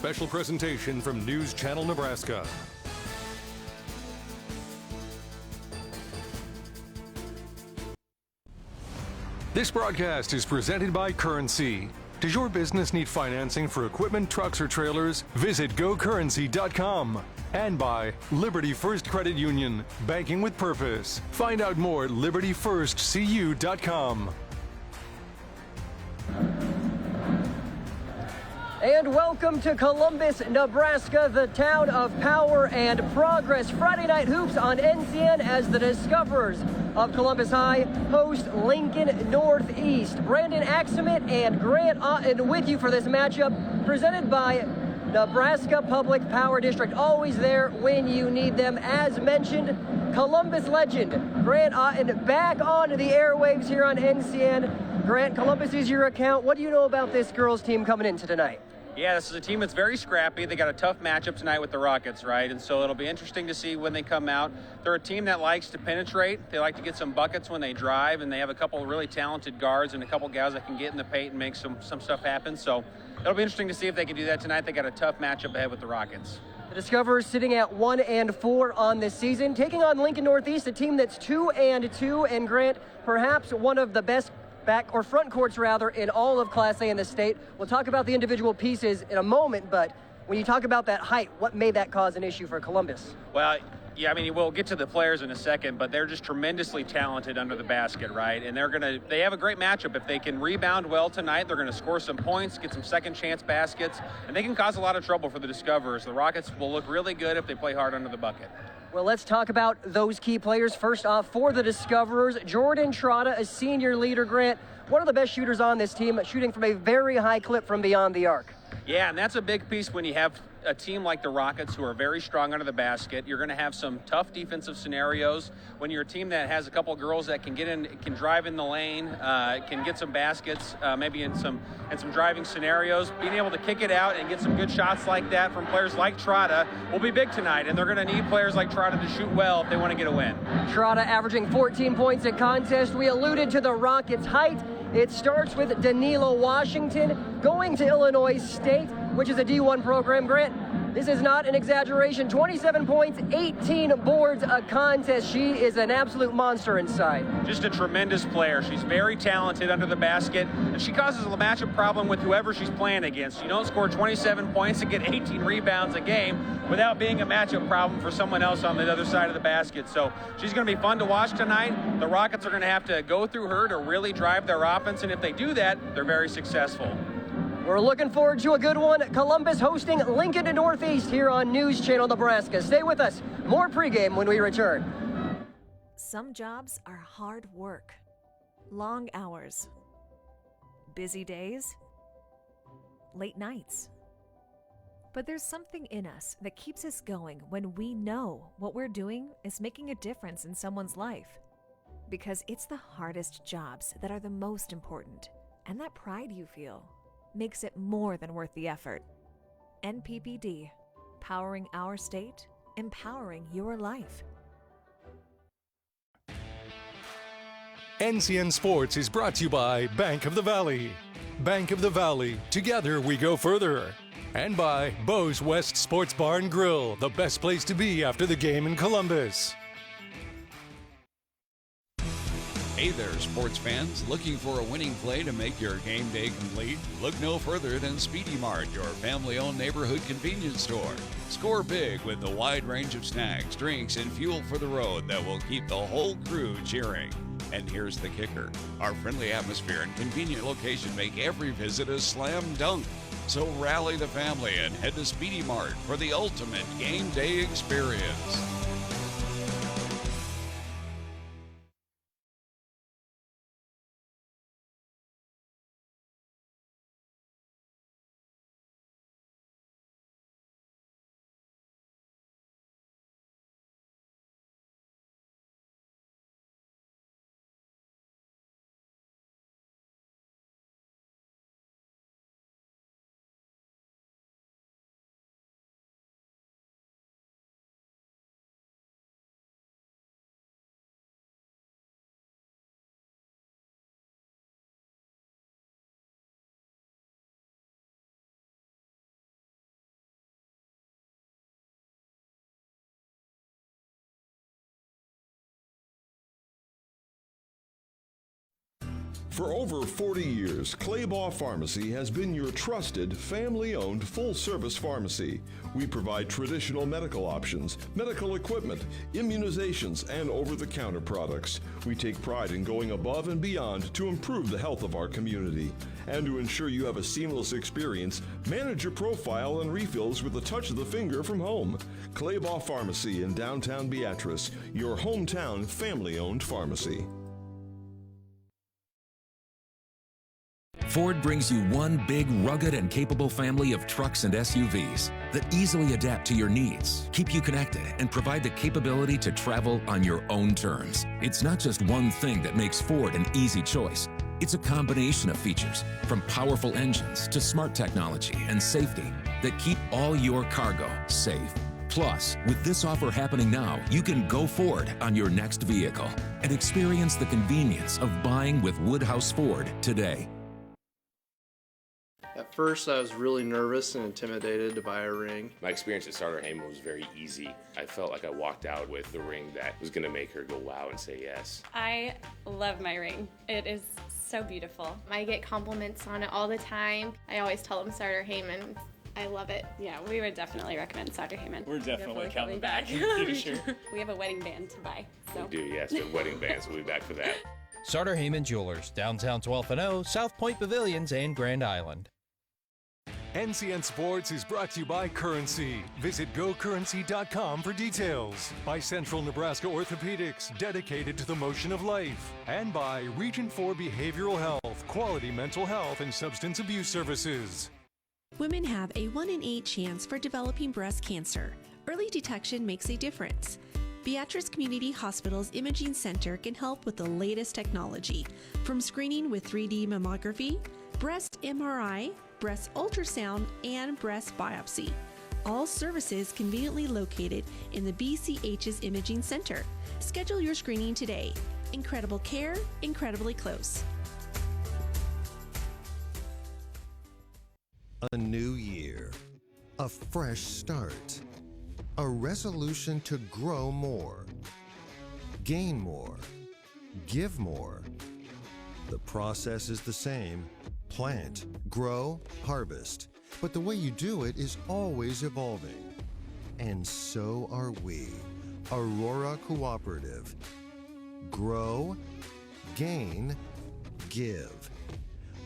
Special presentation from News Channel Nebraska. This broadcast is presented by Currency. Does your business need financing for equipment, trucks, or trailers? Visit gocurrency.com. And by Liberty First Credit Union, banking with purpose. Find out more at libertyfirstcu.com. And welcome to Columbus, Nebraska, the town of power and progress. Friday Night Hoops on NCN as the Discoverers of Columbus High host Lincoln Northeast. Brandon Axemet and Grant Otten with you for this matchup, presented by Nebraska Public Power District. Always there when you need them. As mentioned, Columbus legend Grant Otten back on the airwaves here on NCN. Grant, Columbus is your account. What do you know about this girls team coming into tonight? Yeah, this is a team that's very scrappy. They got a tough matchup tonight with the Rockets, right? And so it'll be interesting to see when they come out. They're a team that likes to penetrate. They like to get some buckets when they drive, and they have a couple of really talented guards and a couple guys that can get in the paint and make some stuff happen. So it'll be interesting to see if they can do that tonight. They got a tough matchup ahead with the Rockets. The Discoverers sitting at 1-4 on this season, taking on Lincoln Northeast, a team that's 2-2, and Grant, perhaps one of the best back or front courts rather in all of Class A in the state. We'll talk about the individual pieces in a moment, but when you talk about that height, what made that cause an issue for Columbus? Well, yeah, I mean, we'll get to the players in a second, but they're just tremendously talented under the basket, right? And they have a great matchup. If they can rebound well tonight, they're gonna score some points, get some second chance baskets, and they can cause a lot of trouble for the Discoverers. The Rockets will look really good if they play hard under the bucket. Well, let's talk about those key players. First off, for the Discoverers, Jordan Trotta, a senior leader. Grant, one of the best shooters on this team, shooting from a very high clip from beyond the arc. Yeah, and that's a big piece when you have a team like the Rockets who are very strong under the basket. You're going to have some tough defensive scenarios. When you're a team that has a couple of girls that can get in, can drive in the lane, can get some baskets, maybe in some driving scenarios, being able to kick it out and get some good shots like that from players like Trotta will be big tonight, and they're going to need players like Trotta to shoot well if they want to get a win. Trotta averaging 14 points a contest. We alluded to the Rockets' height. It starts with Danilo Washington going to Illinois State, which is a D1 program. Grant, this is not an exaggeration. 27 points, 18 boards a contest. She is an absolute monster inside. Just a tremendous player. She's very talented under the basket, and she causes a matchup problem with whoever she's playing against. You don't score 27 points and get 18 rebounds a game without being a matchup problem for someone else on the other side of the basket. So she's going to be fun to watch tonight. The Rockets are going to have to go through her to really drive their offense, and if they do that, they're very successful. We're looking forward to a good one. Columbus hosting Lincoln to Northeast here on News Channel Nebraska. Stay with us. More pregame when we return. Some jobs are hard work, long hours, busy days, late nights. But there's something in us that keeps us going when we know what we're doing is making a difference in someone's life. Because it's the hardest jobs that are the most important, and that pride you feel makes it more than worth the effort. NPPD, powering our state, empowering your life. NCN Sports is brought to you by Bank of the Valley. Bank of the Valley, together we go further. And by Bo's West Sports Bar and Grill, the best place to be after the game in Columbus. Hey there, sports fans. Looking for a winning play to make your game day complete? Look no further than Speedy Mart, your family-owned neighborhood convenience store. Score big with the wide range of snacks, drinks, and fuel for the road that will keep the whole crew cheering. And here's the kicker. Our friendly atmosphere and convenient location make every visit a slam dunk. So rally the family and head to Speedy Mart for the ultimate game day experience. For over 40 years, Claybaugh Pharmacy has been your trusted, family-owned, full-service pharmacy. We provide traditional medical options, medical equipment, immunizations, and over-the-counter products. We take pride in going above and beyond to improve the health of our community. And to ensure you have a seamless experience, manage your profile and refills with a touch of the finger from home. Claybaugh Pharmacy in downtown Beatrice, your hometown family-owned pharmacy. Ford brings you one big, rugged, and capable family of trucks and SUVs that easily adapt to your needs, keep you connected, and provide the capability to travel on your own terms. It's not just one thing that makes Ford an easy choice. It's a combination of features, from powerful engines to smart technology and safety, that keep all your cargo safe. Plus, with this offer happening now, you can go Ford on your next vehicle and experience the convenience of buying with Woodhouse Ford today. At first, I was really nervous and intimidated to buy a ring. My experience at Starter Heyman was very easy. I felt like I walked out with the ring that was going to make her go wow and say yes. I love my ring. It is so beautiful. I get compliments on it all the time. I always tell them Starter Heyman. I love it. Yeah, we would definitely recommend Starter Heyman. We're definitely coming back in the future. We have a wedding band to buy. So. We do, yes, the wedding bands. We'll be back for that. Starter Heyman Jewelers, downtown 12th and O, South Point Pavilions, and Grand Island. NCN Sports is brought to you by Currency. Visit GoCurrency.com for details. By Central Nebraska Orthopedics, dedicated to the motion of life. And by Region 4 Behavioral Health, quality mental health and substance abuse services. Women have a 1 in 8 chance for developing breast cancer. Early detection makes a difference. Beatrice Community Hospital's Imaging Center can help with the latest technology, from screening with 3D mammography, breast MRI, breast ultrasound, and breast biopsy. All services conveniently located in the BCH's Imaging Center. Schedule your screening today. Incredible care, incredibly close. A new year, a fresh start, a resolution to grow more, gain more, give more. The process is the same: plant, grow, harvest. But the way you do it is always evolving. And so are we, Aurora Cooperative. Grow, gain, give.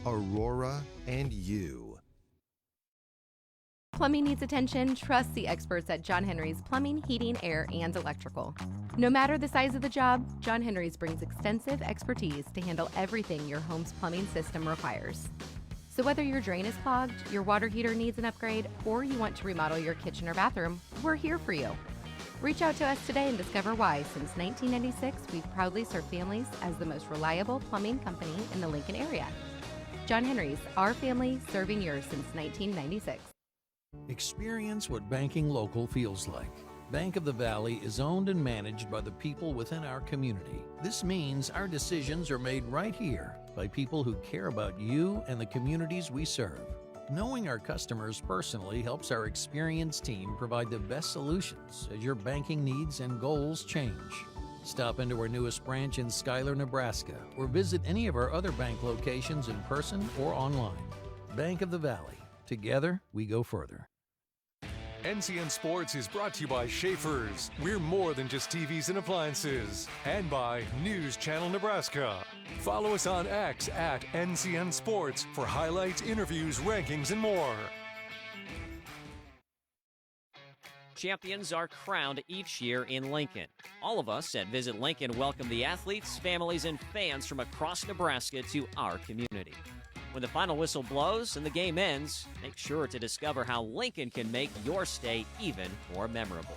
Aurora and you. Plumbing needs attention? Trust the experts at John Henry's Plumbing, Heating, Air, and Electrical. No matter the size of the job, John Henry's brings extensive expertise to handle everything your home's plumbing system requires. So whether your drain is clogged, your water heater needs an upgrade, or you want to remodel your kitchen or bathroom, we're here for you. Reach out to us today and discover why, since 1996, we've proudly served families as the most reliable plumbing company in the Lincoln area. John Henry's, our family serving yours since 1996. Experience what banking local feels like. Bank of the Valley is owned and managed by the people within our community. This means our decisions are made right here by people who care about you and the communities we serve. Knowing our customers personally helps our experienced team provide the best solutions as your banking needs and goals change. Stop into our newest branch in Schuyler, Nebraska, or visit any of our other bank locations in person or online. Bank of the Valley. Together, we go further. NCN Sports is brought to you by Schaefer's. We're more than just TVs and appliances. And by News Channel Nebraska. Follow us on X at NCN Sports for highlights, interviews, rankings, and more. Champions are crowned each year in Lincoln. All of us at Visit Lincoln welcome the athletes, families, and fans from across Nebraska to our community. When the final whistle blows and the game ends, make sure to discover how Lincoln can make your stay even more memorable.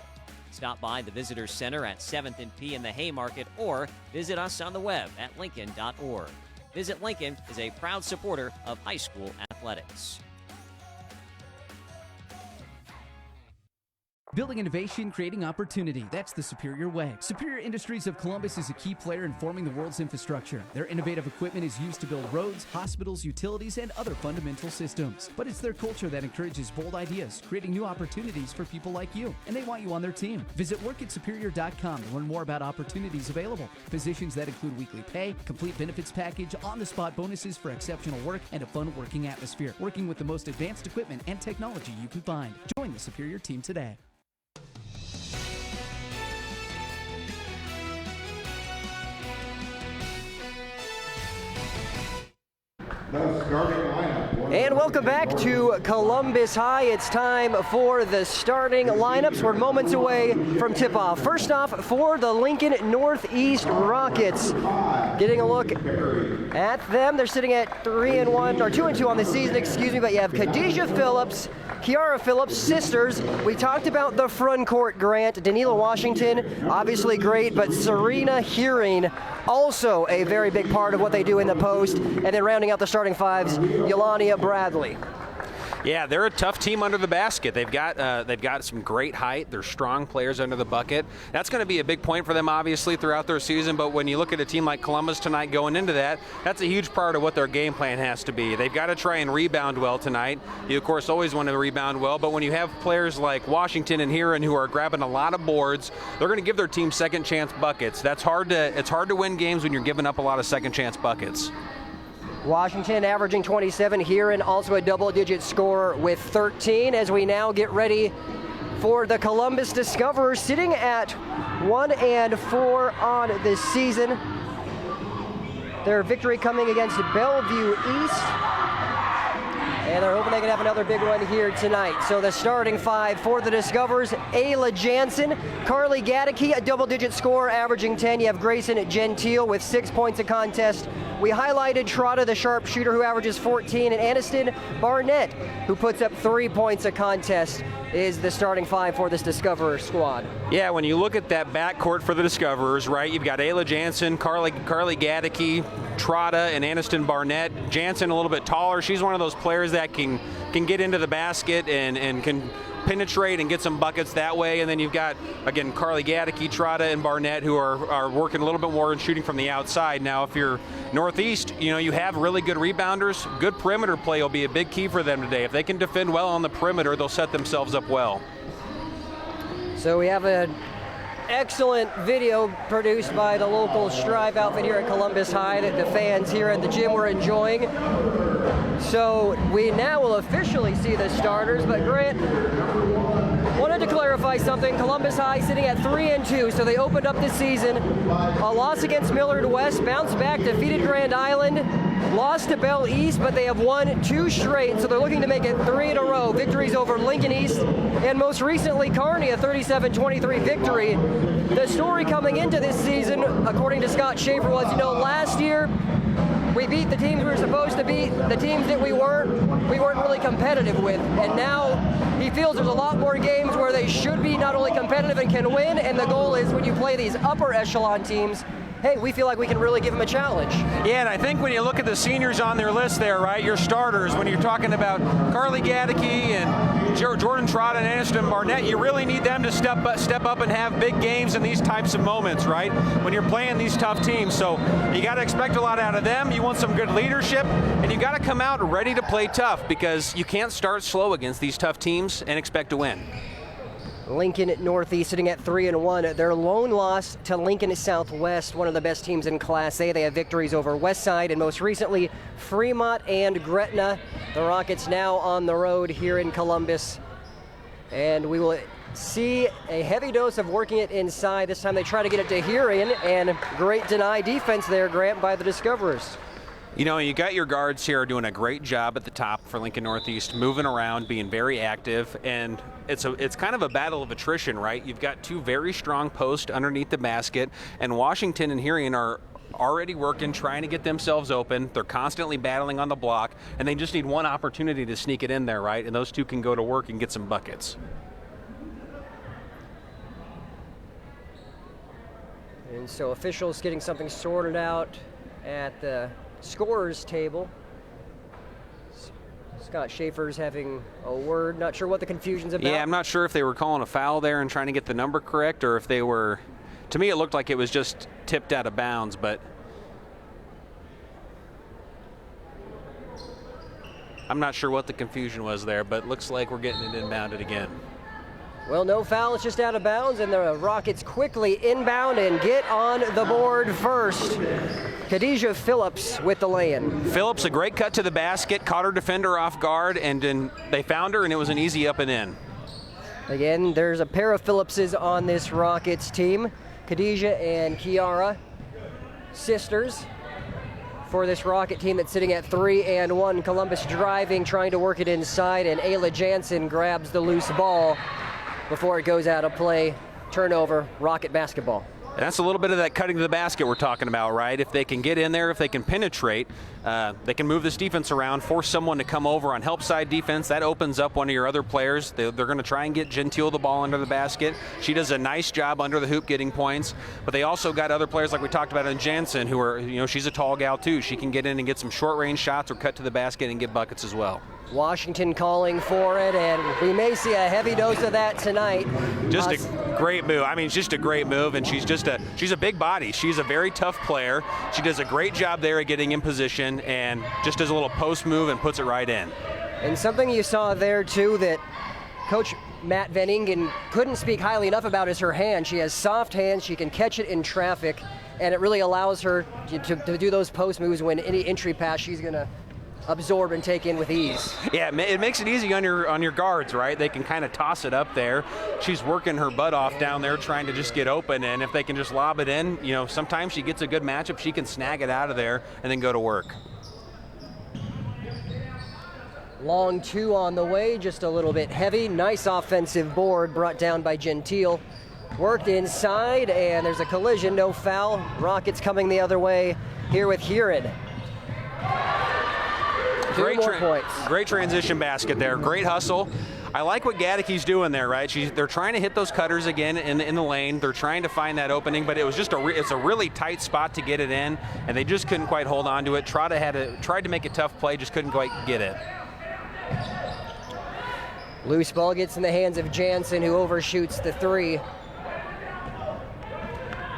Stop by the Visitors Center at 7th and P in the Haymarket or visit us on the web at lincoln.org. Visit Lincoln is a proud supporter of high school athletics. Building innovation, creating opportunity. That's the Superior way. Superior Industries of Columbus is a key player in forming the world's infrastructure. Their innovative equipment is used to build roads, hospitals, utilities, and other fundamental systems. But it's their culture that encourages bold ideas, creating new opportunities for people like you. And they want you on their team. Visit workatsuperior.com to learn more about opportunities available. Positions that include weekly pay, complete benefits package, on-the-spot bonuses for exceptional work, and a fun working atmosphere. Working with the most advanced equipment and technology you can find. Join the Superior team today. And welcome back to Columbus High. It's time for the starting lineups. We're moments away from tip-off. First off, for the Lincoln Northeast Rockets. Getting a look at them. They're sitting at 3-1, or 2-2 on the season, excuse me, but you have Khadijah Phillips, Kiara Phillips, sisters. We talked about the front court, Grant. Danila Washington, obviously great, but Serena Hearing, also a very big part of what they do in the post. And then rounding out the starting fives, Yolania Bradley. Yeah, they're a tough team under the basket. They've got some great height. They're strong players under the bucket. That's going to be a big point for them, obviously, throughout their season. But when you look at a team like Columbus tonight going into that, that's a huge part of what their game plan has to be. They've got to try and rebound well tonight. You, of course, always want to rebound well. But when you have players like Washington and Heron who are grabbing a lot of boards, they're going to give their team second chance buckets. It's hard to win games when you're giving up a lot of second chance buckets. Washington averaging 27. Heron also a double-digit scorer with 13. As we now get ready for the Columbus Discoverers, sitting at 1-4 on the season. Their victory coming against Bellevue East. And they're hoping they can have another big one here tonight. So the starting five for the Discoverers: Ayla Jansen, Carly Gaddicke, a double-digit scorer, averaging 10. You have Grayson Gentile with 6 points a contest. We highlighted Trotta, the sharpshooter, who averages 14, and Aniston Barnett, who puts up 3 points a contest, is the starting five for this Discoverer squad. Yeah, when you look at that backcourt for the Discoverers, right, you've got Ayla Jansen, Carly Gaddicke, Trotta, and Aniston Barnett. Jansen a little bit taller. She's one of those players that can get into the basket and can penetrate and get some buckets that way. And then you've got, again, Carly Gaddicke, Trotta, and Barnett, who are working a little bit more and shooting from the outside. Now, if you're Northeast, you have really good rebounders. Good perimeter play will be a big key for them today. If they can defend well on the perimeter, they'll set themselves up well. So we have an excellent video produced by the local Strive outfit here at Columbus High that the fans here at the gym were enjoying. So we now will officially see the starters, but Grant, wanted to clarify something. Columbus High sitting at 3-2, so they opened up this season. A loss against Millard West, bounced back, defeated Grand Island, lost to Bell East, but they have won 2 straight, so they're looking to make it 3 in a row. Victories over Lincoln East, and most recently Kearney, a 37-23 victory. The story coming into this season, according to Scott Schaefer, was, last year we beat the teams we were supposed to beat. The teams that we weren't really competitive with. And now he feels there's a lot more games where they should be not only competitive and can win, and the goal is when you play these upper echelon teams, hey, we feel like we can really give them a challenge. Yeah, and I think when you look at the seniors on their list there, right, your starters, when you're talking about Carly Gaddicke and Jordan Trotta and Aniston Barnett, you really need them to step up and have big games in these types of moments, right, when you're playing these tough teams. So you got to expect a lot out of them. You want some good leadership, and you got to come out ready to play tough, because you can't start slow against these tough teams and expect to win. Lincoln Northeast sitting at 3-1. Their lone loss to Lincoln Southwest, one of the best teams in Class A. They have victories over Westside and most recently Fremont and Gretna. The Rockets now on the road here in Columbus. And we will see a heavy dose of working it inside. This time they try to get it to Heron, and great deny defense there, Grant, by the Discoverers. You got your guards here doing a great job at the top for Lincoln Northeast, moving around, being very active, and it's kind of a battle of attrition, right? You've got 2 very strong posts underneath the basket, and Washington and Heron are already working, trying to get themselves open. They're constantly battling on the block, and they just need one opportunity to sneak it in there, right? And those 2 can go to work and get some buckets. And so officials getting something sorted out at the scorers table. Scott Schaefer's having a word. Not sure what the confusion's about. Yeah, I'm not sure if they were calling a foul there and trying to get the number correct, or if they were. To me, it looked like it was just tipped out of bounds, but I'm not sure what the confusion was there, but looks like we're getting it inbounded again. Well, no foul, it's just out of bounds, and the Rockets quickly inbound and get on the board first. Khadijah Phillips with the lay-in. Phillips, a great cut to the basket, caught her defender off guard, and then they found her, and it was an easy up and in. Again, there's a pair of Phillipses on this Rockets team. Khadijah and Kiara, sisters for this Rocket team that's sitting at 3-1. Columbus driving, trying to work it inside, and Ayla Jansen grabs the loose ball before it goes out of play. Turnover, Rocket basketball. And that's a little bit of that cutting to the basket we're talking about, right? If they can get in there, if they can penetrate, they can move this defense around, force someone to come over on help side defense. That opens up one of your other players. They're going to try and get Gentile the ball under the basket. She does a nice job under the hoop getting points. But they also got other players like we talked about in Jansen, who are, she's a tall gal too. She can get in and get some short range shots or cut to the basket and get buckets as well. Washington calling for it, and we may see a heavy dose of that tonight. Just a great move. I mean, it's just a great move, and she's a big body. She's a very tough player. She does a great job there at getting in position and just does a little post move and puts it right in. And something you saw there, too, that Coach Matt Van Ingen couldn't speak highly enough about is her hand. She has soft hands. She can catch it in traffic, and it really allows her to do those post moves when any entry pass she's going to absorb and take in with ease. Yeah, it makes it easy on your guards, right? They can kind of toss it up there. She's working her butt off down there trying to just get open, and if they can just lob it in, sometimes she gets a good matchup, she can snag it out of there and then go to work. Long two on the way, just a little bit heavy. Nice offensive board brought down by Gentile. Worked inside, and there's a collision, no foul. Rockets coming the other way here with Huron. Great transition basket there. Great hustle. I like what Gaddecke's doing there, right? They're trying to hit those cutters again in the lane. They're trying to find that opening, but it was just it's a really tight spot to get it in, and they just couldn't quite hold on to it. Tried to make a tough play, just couldn't quite get it. Loose ball gets in the hands of Jansen, who overshoots the three.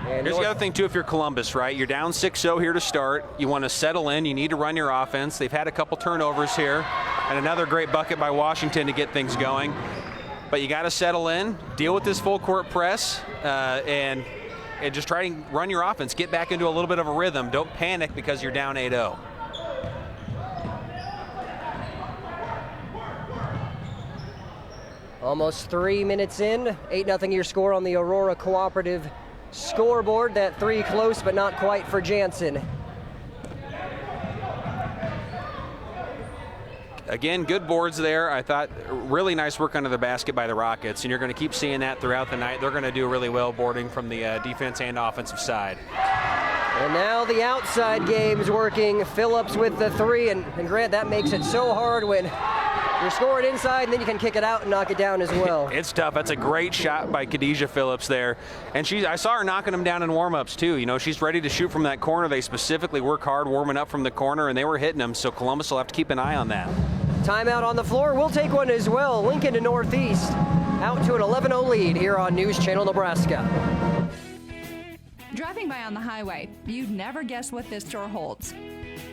And here's the other thing, too, if you're Columbus, right? You're down 6-0 here to start. You want to settle in. You need to run your offense. They've had a couple turnovers here, and another great bucket by Washington to get things going. But you got to settle in, deal with this full court press, and just try to run your offense. Get back into a little bit of a rhythm. Don't panic because you're down 8-0. Almost 3 minutes in, 8-0 your score on the Aurora Cooperative scoreboard. That three close, but not quite for Jansen. Again, good boards there. I thought really nice work under the basket by the Rockets, and you're going to keep seeing that throughout the night. They're going to do really well boarding from the defense and offensive side. And now the outside game's working. Phillips with the three, and Grant, that makes it so hard when you're scoring inside and then you can kick it out and knock it down as well. It's tough. That's a great shot by Khadijah Phillips there. And I saw her knocking them down in warm-ups too. She's ready to shoot from that corner. They specifically work hard warming up from the corner, and they were hitting them, so Columbus will have to keep an eye on that. Timeout on the floor. We'll take one as well. Lincoln to Northeast, out to an 11-0 lead here on News Channel Nebraska. Driving by on the highway, you'd never guess what this store holds.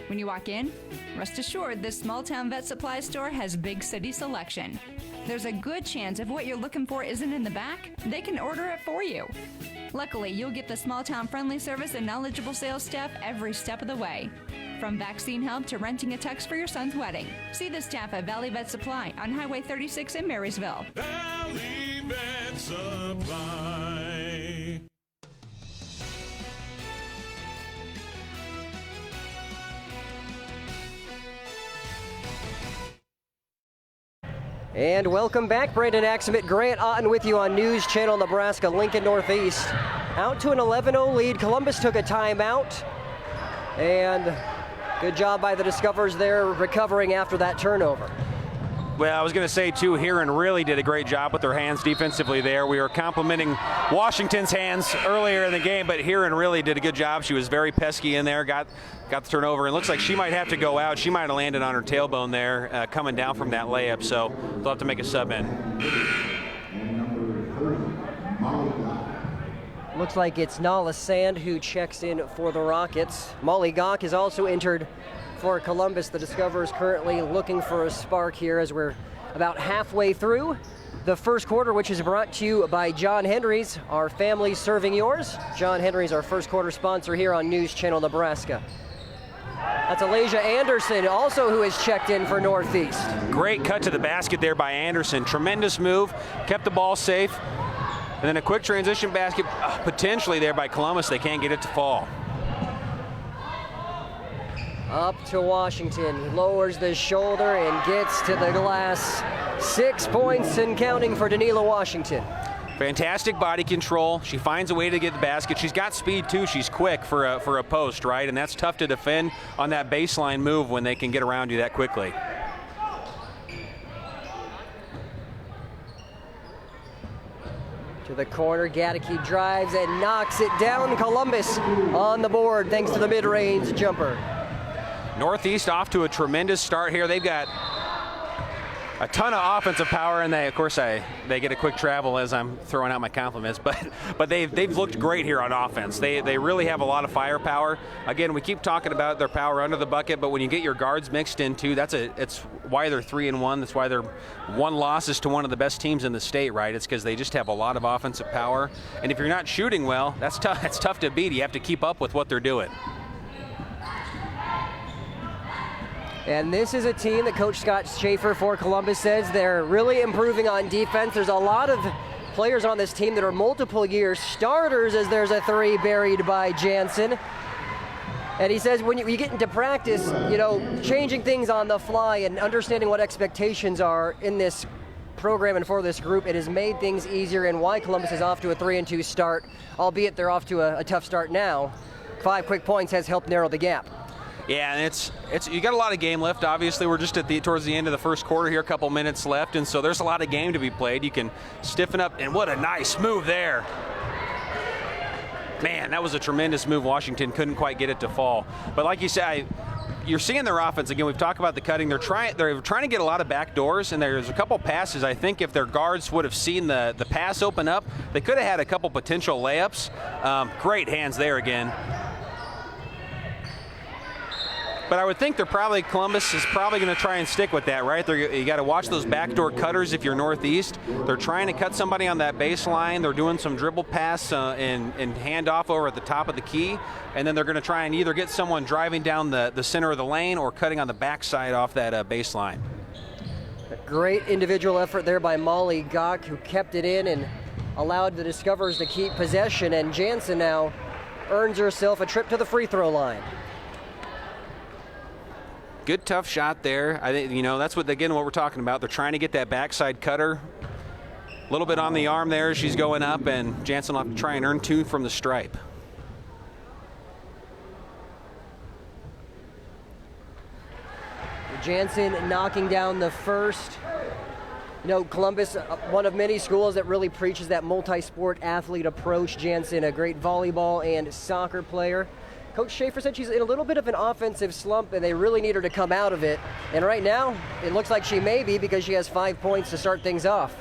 When you walk in, rest assured this small-town vet supply store has big city selection. There's a good chance if what you're looking for isn't in the back, they can order it for you. Luckily, you'll get the small-town friendly service and knowledgeable sales staff every step of the way. From vaccine help to renting a tux for your son's wedding. See the staff at Valley Vet Supply on Highway 36 in Marysville. Valley Vet Supply. And welcome back. Brandon Axelman, Grant Otten with you on News Channel Nebraska. Lincoln Northeast out to an 11-0 lead. Columbus took a timeout, and good job by the Discoverers there recovering after that turnover. Well, I was going to say, too, Heron really did a great job with their hands defensively there. We were complimenting Washington's hands earlier in the game, but Heron really did a good job. She was very pesky in there, got the turnover, and looks like she might have to go out. She might have landed on her tailbone there coming down from that layup, so they'll have to make a sub in. Looks like it's Nala Sand who checks in for the Rockets. Molly Gach is also entered for Columbus. The Discoverers currently looking for a spark here as we're about halfway through the first quarter, which is brought to you by John Henry's, our family serving yours. John Henry's, our first quarter sponsor here on News Channel Nebraska. That's Alasia Anderson, also who has checked in for Northeast. Great cut to the basket there by Anderson. Tremendous move, kept the ball safe. And then a quick transition basket potentially there by Columbus. They can't get it to fall. Up to Washington, lowers the shoulder and gets to the glass. 6 points and counting for Danila Washington. Fantastic body control. She finds a way to get the basket. She's got speed too. She's quick for a post, right? And that's tough to defend on that baseline move when they can get around you that quickly. To the corner, Gaedeke drives and knocks it down. Columbus on the board thanks to the mid-range jumper. Northeast off to a tremendous start here. They've got a ton of offensive power, and they get a quick travel as I'm throwing out my compliments, but they've looked great here on offense. They really have a lot of firepower. Again, we keep talking about their power under the bucket, but when you get your guards mixed in too, it's why they're 3-1. That's why they're 1 loss to one of the best teams in the state, right? It's because they just have a lot of offensive power, and if you're not shooting well, that's tough. It's tough to beat. You have to keep up with what they're doing. And this is a team that Coach Scott Schaefer for Columbus says they're really improving on defense. There's a lot of players on this team that are multiple year starters, as there's a 3 buried by Jansen. And he says when you get into practice, changing things on the fly and understanding what expectations are in this program and for this group, it has made things easier, and why Columbus is off to a 3-2 start, albeit they're off to a tough start now. 5 quick points has helped narrow the gap. Yeah, and it's you got a lot of game left. Obviously, we're just towards the end of the first quarter here, a couple minutes left, and so there's a lot of game to be played. You can stiffen up, and what a nice move there. Man, that was a tremendous move. Washington couldn't quite get it to fall. But like you said, you're seeing their offense again. We've talked about the cutting. They're trying to get a lot of back doors, and there's a couple passes. I think if their guards would have seen the pass open up, they could have had a couple potential layups. Great hands there again. But I would think Columbus is probably going to try and stick with that, right? You got to watch those backdoor cutters if you're Northeast. They're trying to cut somebody on that baseline. They're doing some dribble pass and handoff over at the top of the key. And then they're going to try and either get someone driving down the center of the lane or cutting on the backside off that baseline. A great individual effort there by Molly Gach, who kept it in and allowed the Discoverers to keep possession. And Jansen now earns herself a trip to the free throw line. Good tough shot there. I think that's what we're talking about. They're trying to get that backside cutter. A little bit on the arm there as she's going up, and Jansen will have to try and earn 2 from the stripe. Jansen knocking down the first. Columbus, one of many schools that really preaches that multi-sport athlete approach. Jansen, a great volleyball and soccer player. Coach Schaefer said she's in a little bit of an offensive slump, and they really need her to come out of it. And right now, it looks like she may be, because she has 5 points to start things off.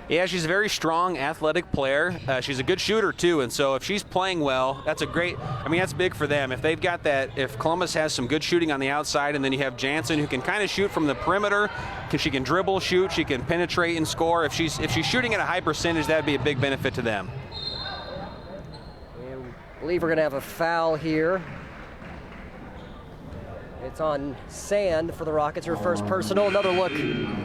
Yeah, she's a very strong, athletic player. She's a good shooter, too. And so if she's playing well, that's big for them. If they've got that, if Columbus has some good shooting on the outside, and then you have Jansen who can kind of shoot from the perimeter, she can dribble, shoot, she can penetrate and score. If she's shooting at a high percentage, that'd be a big benefit to them. I believe we're going to have a foul here. It's on Sand for the Rockets, her first personal. Another look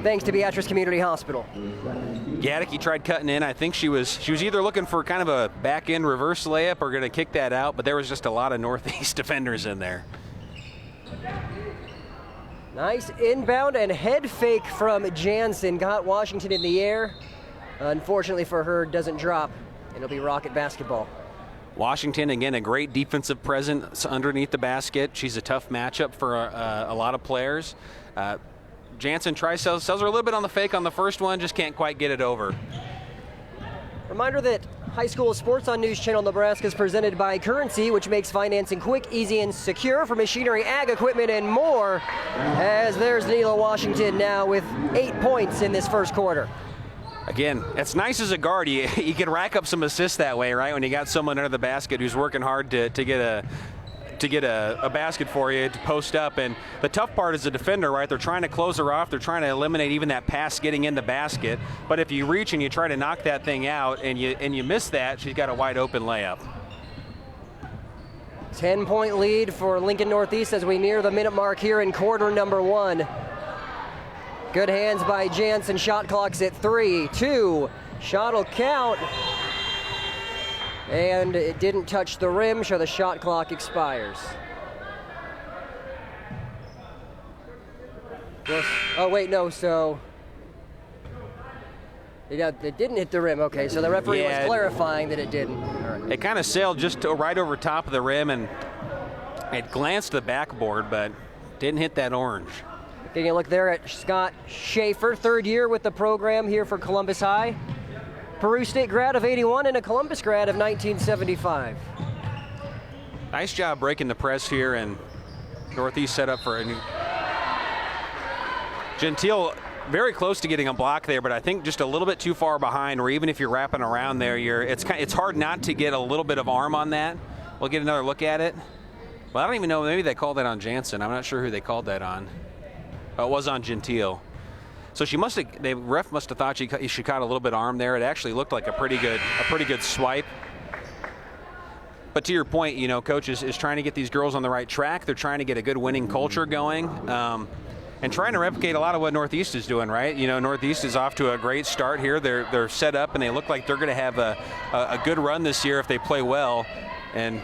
thanks to Beatrice Community Hospital. Gaedeke tried cutting in. I think she was either looking for kind of a back-end reverse layup or going to kick that out, but there was just a lot of Northeast defenders in there. Nice inbound and head fake from Jansen. Got Washington in the air. Unfortunately for her, doesn't drop. It'll be Rocket basketball. Washington, again, a great defensive presence underneath the basket. She's a tough matchup for a lot of players. Jansen tries sells her a little bit on the fake on the first one, just can't quite get it over. Reminder that High School Sports on News Channel Nebraska is presented by Currency, which makes financing quick, easy, and secure for machinery, ag equipment, and more. As there's Danilo Washington now with 8 points in this first quarter. Again, it's nice as a guard. You can rack up some assists that way, right? When you got someone under the basket who's working hard to get a basket for you to post up. And the tough part is the defender, right? They're trying to close her off. They're trying to eliminate even that pass getting in the basket. But if you reach and you try to knock that thing out and you miss that, she's got a wide open layup. 10-point lead for Lincoln Northeast as we near the minute mark here in quarter number 1. Good hands by Jansen. Shot clock's at 3, 2. Shot will count. And it didn't touch the rim, so the shot clock expires. Oh, wait, no, so... It didn't hit the rim. Okay, so the referee was clarifying that it didn't. All right. It kind of sailed just right over top of the rim, and it glanced the backboard, but didn't hit that orange. Taking a look there at Scott Schaefer, third year with the program here for Columbus High. Peru State grad of 81 and a Columbus grad of 1975. Nice job breaking the press here, and Northeast set up for a new... Gentile very close to getting a block there, but I think just a little bit too far behind, or even if you're wrapping around there, it's hard not to get a little bit of arm on that. We'll get another look at it. Well, I don't even know, maybe they called that on Jansen. I'm not sure who they called that on. Oh, it was on Gentile. So the ref must have thought she caught a little bit of arm there. It actually looked like a pretty good swipe. But to your point, Coach is trying to get these girls on the right track. They're trying to get a good winning culture going, and trying to replicate a lot of what Northeast is doing, right? Northeast is off to a great start here. They're set up, and they look like they're going to have a good run this year if they play well. And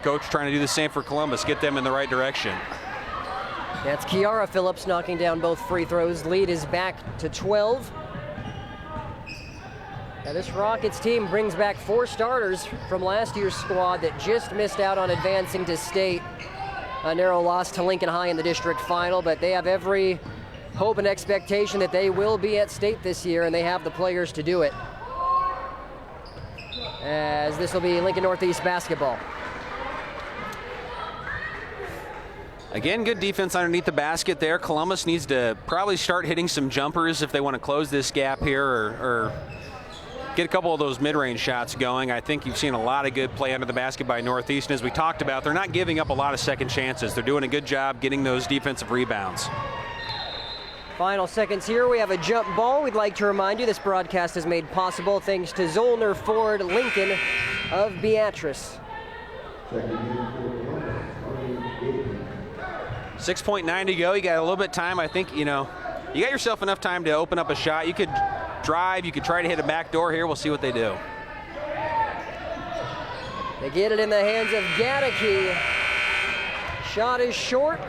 Coach trying to do the same for Columbus, get them in the right direction. That's Kiara Phillips knocking down both free throws. Lead is back to 12. Now this Rockets team brings back 4 starters from last year's squad that just missed out on advancing to state. A narrow loss to Lincoln High in the district final, but they have every hope and expectation that they will be at state this year, and they have the players to do it. As this will be Lincoln Northeast basketball. Again, good defense underneath the basket there. Columbus needs to probably start hitting some jumpers if they want to close this gap here, or get a couple of those mid-range shots going. I think you've seen a lot of good play under the basket by Northeast, and as we talked about, they're not giving up a lot of second chances. They're doing a good job getting those defensive rebounds. Final seconds here. We have a jump ball. We'd like to remind you this broadcast is made possible thanks to Zollner Ford Lincoln of Beatrice. 6.9 to go. You got a little bit of time. I think, you got yourself enough time to open up a shot. You could drive. You could try to hit a back door here. We'll see what they do. They get it in the hands of Gadecki. Shot is short.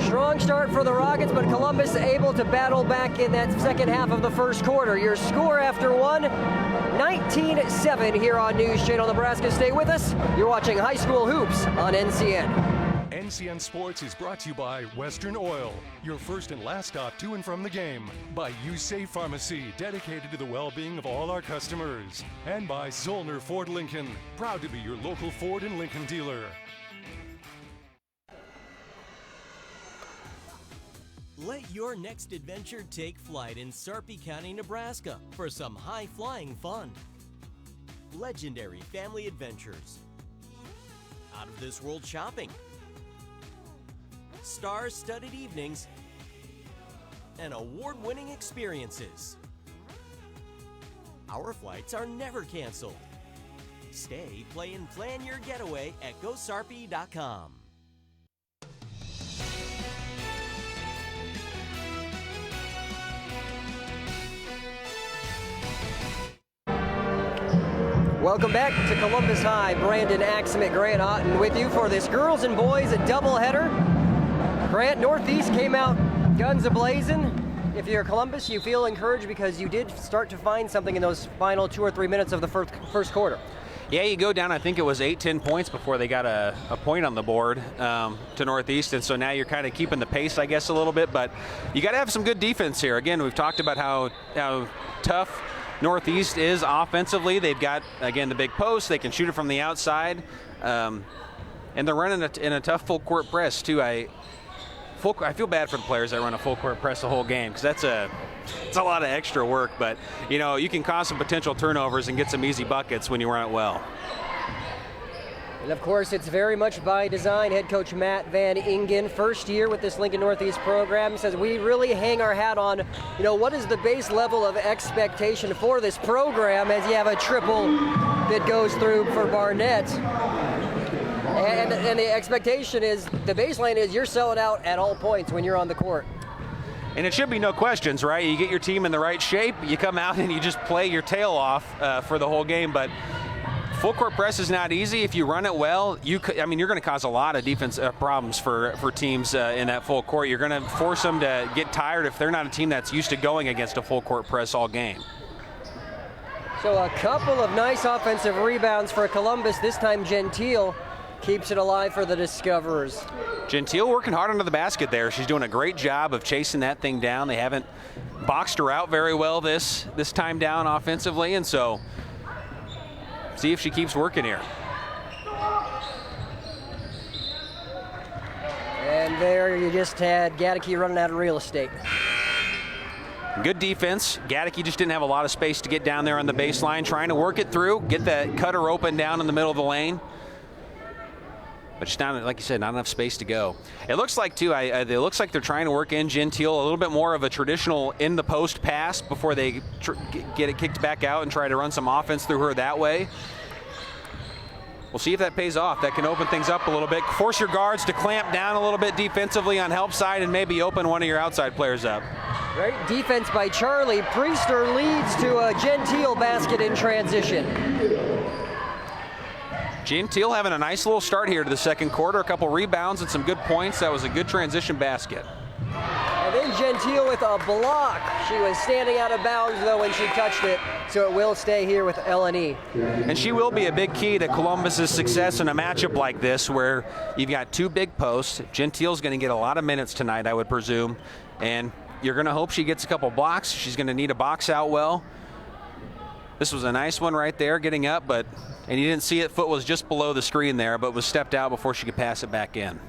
Strong start for the Rockets, but Columbus able to battle back in that second half of the first quarter. Your score after one, 19-7 here on News Channel Nebraska. Stay with us. You're watching High School Hoops on NCN. NCN Sports is brought to you by Western Oil, your first and last stop to and from the game. By USafe Pharmacy, dedicated to the well-being of all our customers. And by Zollner Ford Lincoln, proud to be your local Ford and Lincoln dealer. Let your next adventure take flight in Sarpy County, Nebraska for some high-flying fun. Legendary family adventures. Out-of-this-world shopping. Star-studded evenings. And award-winning experiences. Our flights are never canceled. Stay, play, and plan your getaway at GoSarpy.com. Welcome back to Columbus High. Brandon Axum, Grant Otten with you for this girls and boys doubleheader. Grant, Northeast came out guns a-blazing. If you're Columbus, you feel encouraged because you did start to find something in those final 2 or 3 minutes of the first quarter. Yeah, you go down, I think it was 8-10 points before they got a point on the board to Northeast, and so now you're kind of keeping the pace, I guess, a little bit, but you got to have some good defense here. Again, we've talked about how tough Northeast is offensively. They've got, again, the big post. They can shoot it from the outside, and they're running in a tough full-court press, too. I feel bad for the players that run a full-court press the whole game, because it's a lot of extra work, but you can cause some potential turnovers and get some easy buckets when you run it well. And of course, it's very much by design. Head coach Matt Van Ingen, first year with this Lincoln Northeast program, says we really hang our hat on, what is the base level of expectation for this program as you have a triple that goes through for Barnett. And the expectation is, the baseline is you're selling out at all points when you're on the court. And it should be no questions, right? You get your team in the right shape, you come out and you just play your tail off for the whole game. But full court press is not easy. If you run it well, you're going to cause a lot of defense problems for teams in that full court. You're going to force them to get tired if they're not a team that's used to going against a full court press all game. So a couple of nice offensive rebounds for Columbus. This time Gentile keeps it alive for the Discoverers. Gentile working hard under the basket there. She's doing a great job of chasing that thing down. They haven't boxed her out very well this time down offensively, and so see if she keeps working here. And there you just had Gaedeke running out of real estate. Good defense. Gaedeke just didn't have a lot of space to get down there on the baseline, trying to work it through, get that cutter open down in the middle of the lane. But just not, like you said, not enough space to go. It looks like, too, it looks like they're trying to work in Gentile a little bit more of a traditional in-the-post pass before they get it kicked back out and try to run some offense through her that way. We'll see if that pays off. That can open things up a little bit. Force your guards to clamp down a little bit defensively on help side and maybe open one of your outside players up. Great defense by Charlie. Priester leads to a Gentile basket in transition. Gentile having a nice little start here to the second quarter. A couple rebounds and some good points. That was a good transition basket. And then Gentile with a block. She was standing out of bounds, though, when she touched it, so it will stay here with LNE. And she will be a big key to Columbus's success in a matchup like this where you've got two big posts. Gentile's going to get a lot of minutes tonight, I would presume. And you're going to hope she gets a couple blocks. She's going to need a box out well. This was a nice one right there, getting up, and you didn't see it. Foot was just below the screen there, but was stepped out before she could pass it back in.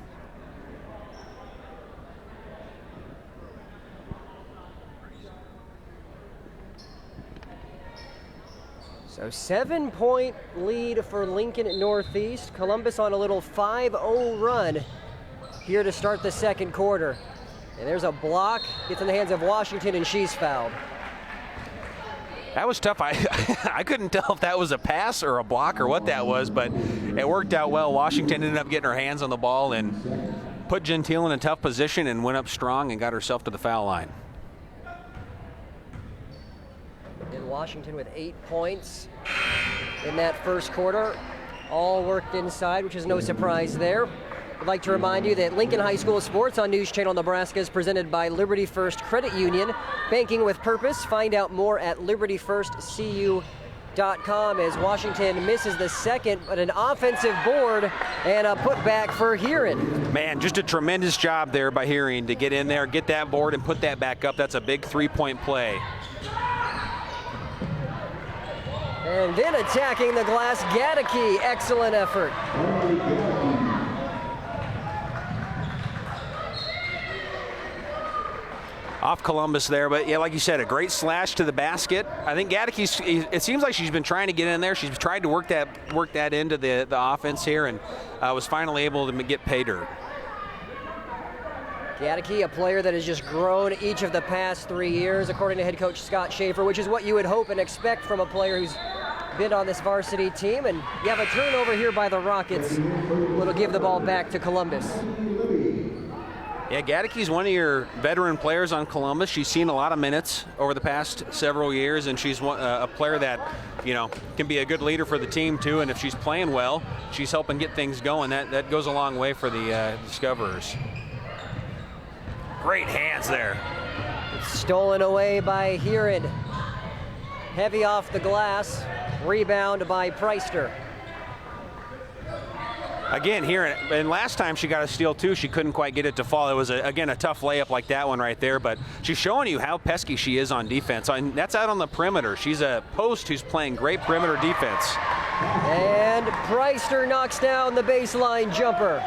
So 7-point lead for Lincoln Northeast. Columbus on a little 5-0 run here to start the second quarter. And there's a block, gets in the hands of Washington, and she's fouled. That was tough. I couldn't tell if that was a pass or a block or what that was, but it worked out well. Washington ended up getting her hands on the ball and put Gentile in a tough position and went up strong and got herself to the foul line. And Washington with 8 points in that first quarter. All worked inside, which is no surprise there. I'd like to remind you that Lincoln High School Sports on News Channel Nebraska is presented by Liberty First Credit Union. Banking with purpose. Find out more at libertyfirstcu.com as Washington misses the second, but an offensive board and a putback for Huron. Man, just a tremendous job there by Huron to get in there, get that board, and put that back up. That's a big three-point play. And then attacking the glass, Gaedeke. Excellent effort. Off Columbus there, but yeah, like you said, a great slash to the basket. I think Gaedeke, it seems like she's been trying to get in there. She's tried to work that into the offense here, and was finally able to get pay dirt. Gaedeke, a player that has just grown each of the past 3 years, according to head coach Scott Schaefer, which is what you would hope and expect from a player who's been on this varsity team. And you have a turnover here by the Rockets. It'll give the ball back to Columbus. Yeah, Gaedeke's one of your veteran players on Columbus. She's seen a lot of minutes over the past several years, and she's a player that, can be a good leader for the team too. And if she's playing well, she's helping get things going. That goes a long way for the Discoverers. Great hands there. It's stolen away by Huron. Heavy off the glass. Rebound by Priester. Again, here, and last time she got a steal too, she couldn't quite get it to fall. It was, again, a tough layup like that one right there, but she's showing you how pesky she is on defense. And that's out on the perimeter. She's a post who's playing great perimeter defense. And Preister knocks down the baseline jumper.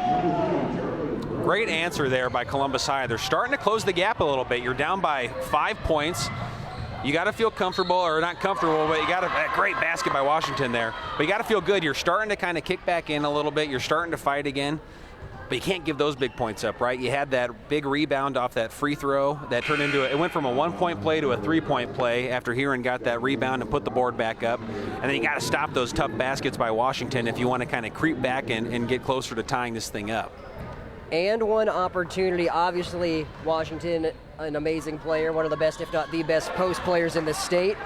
Great answer there by Columbus High. They're starting to close the gap a little bit. You're down by 5 points. You got to feel comfortable, or not comfortable, but you got a great basket by Washington there. But you got to feel good. You're starting to kind of kick back in a little bit. You're starting to fight again. But you can't give those big points up, right? You had that big rebound off that free throw that turned into it went from a 1-point play to a 3-point play after Huron got that rebound and put the board back up. And then you got to stop those tough baskets by Washington if you want to kind of creep back and get closer to tying this thing up. And one opportunity, obviously, Washington, an amazing player, one of the best, if not the best, post players in the state.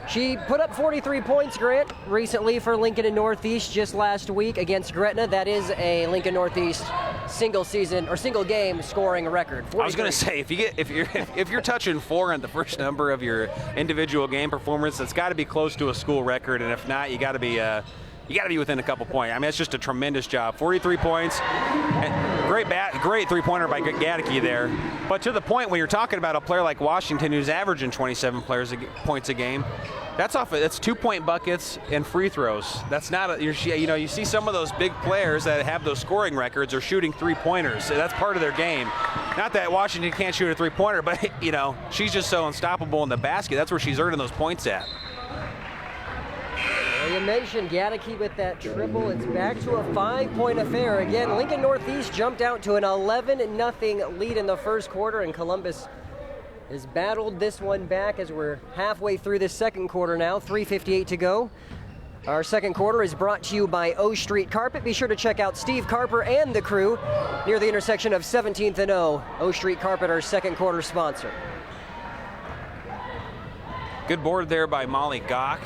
She put up 43 points, Grant, recently for Lincoln and Northeast just last week against Gretna. That is a Lincoln Northeast single season or single game scoring record. 43. I was going to say, if you're touching 4 on the first number of your individual game performance, that's got to be close to a school record, and if not, you got to be within a couple points. I mean, it's just a tremendous job. 43 points. Great three-pointer by Gaedeke there. But to the point, when you're talking about a player like Washington who's averaging 27 points a game, that's 2-point buckets and free throws. That's not you see some of those big players that have those scoring records are shooting three-pointers. So that's part of their game. Not that Washington can't shoot a three-pointer, but she's just so unstoppable in the basket. That's where she's earning those points at. You mentioned Gaedeke with that triple. It's back to a 5-point affair. Again, Lincoln Northeast jumped out to an 11-0 lead in the first quarter, and Columbus has battled this one back as we're halfway through this second quarter now, 3:58 to go. Our second quarter is brought to you by O Street Carpet. Be sure to check out Steve Carper and the crew near the intersection of 17th and O. O Street Carpet, our second quarter sponsor. Good board there by Molly Gock.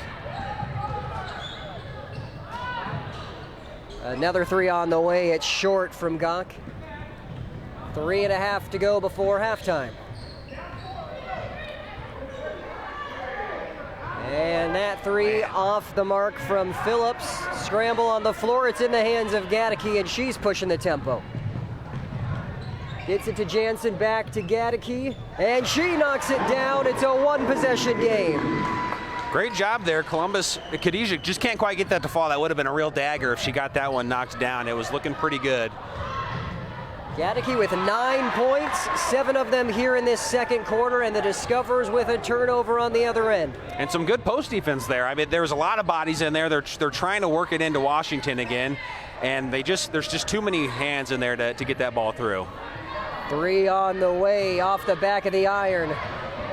Another three on the way. It's short from Gock. 3.5 to go before halftime. And that three off the mark from Phillips. Scramble on the floor. It's in the hands of Gaedeke, and she's pushing the tempo. Gets it to Jansen, back to Gaedeke, and she knocks it down. It's a one-possession game. Great job there, Columbus. Khadijah just can't quite get that to fall. That would have been a real dagger if she got that one knocked down. It was looking pretty good. Gaedeke with 9 points, 7 of them here in this second quarter, and the Discoverers with a turnover on the other end. And some good post defense there. I mean, there was a lot of bodies in there. They're trying to work it into Washington again, and there's just too many hands in there to get that ball through. Three on the way off the back of the iron,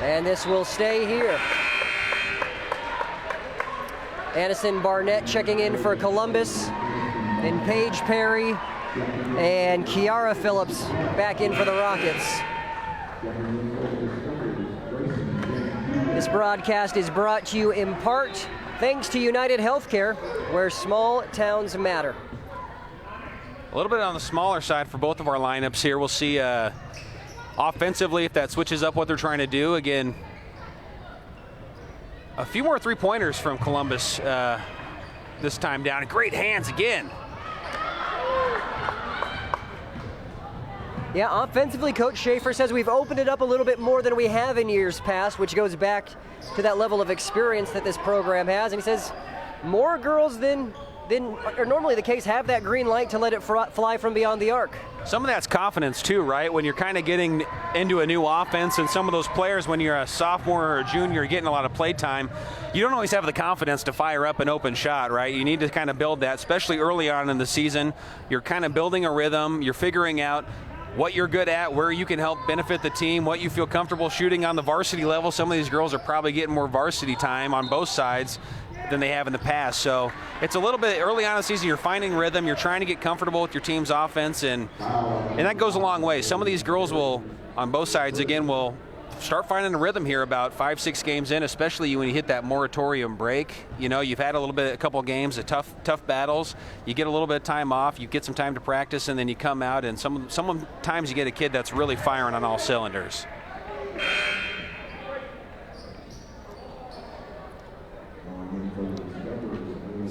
and this will stay here. Addison Barnett checking in for Columbus, and Paige Perry and Kiara Phillips back in for the Rockets. This broadcast is brought to you in part thanks to United Healthcare, where small towns matter. A little bit on the smaller side for both of our lineups here. We'll see offensively if that switches up what they're trying to do. Again, a few more three-pointers from Columbus this time down. Great hands again. Yeah, offensively, Coach Schaefer says we've opened it up a little bit more than we have in years past, which goes back to that level of experience that this program has. And he says more girls than are normally the case have that green light to let it fly from beyond the arc. Some of that's confidence too, right? When you're kind of getting into a new offense, and some of those players, when you're a sophomore or a junior, you're getting a lot of play time, you don't always have the confidence to fire up an open shot, right? You need to kind of build that, especially early on in the season. You're kind of building a rhythm. You're figuring out what you're good at, where you can help benefit the team, what you feel comfortable shooting on the varsity level. Some of these girls are probably getting more varsity time on both sides than they have in the past. So it's a little bit early on in the season. You're finding rhythm. You're trying to get comfortable with your team's offense, and that goes a long way. Some of these girls will, on both sides, again, will start finding a rhythm here about 5-6 games in, especially when you hit that moratorium break. You know, you've had a couple of games of tough battles. You get a little bit of time off. You get some time to practice, and then you come out, and sometimes you get a kid that's really firing on all cylinders.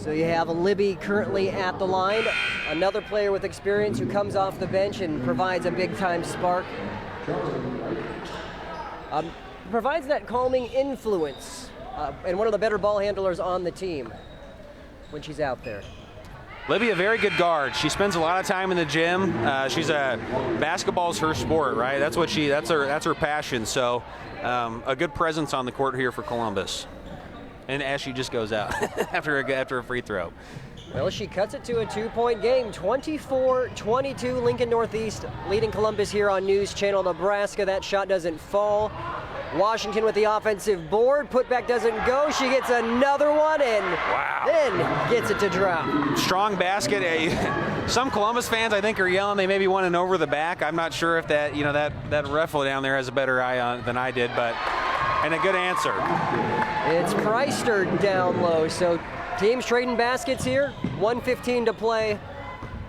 So you have Libby currently at the line, another player with experience who comes off the bench and provides a big-time spark. Provides that calming influence and one of the better ball handlers on the team when she's out there. Libby, a very good guard. She spends a lot of time in the gym. Basketball's her sport, right? That's her passion. So a good presence on the court here for Columbus. And Ashley just goes out after a free throw. Well, she cuts it to a 2-point game, 24-22, Lincoln Northeast leading Columbus here on News Channel Nebraska. That shot doesn't fall. Washington with the offensive board. Putback doesn't go. She gets another one and then gets it to drop. Strong basket. Some Columbus fans, I think, are yelling they maybe want an over the back. I'm not sure if that ref down there has a better eye on than I did, and a good answer. It's Preister down low, so teams trading baskets here. 1:15 to play.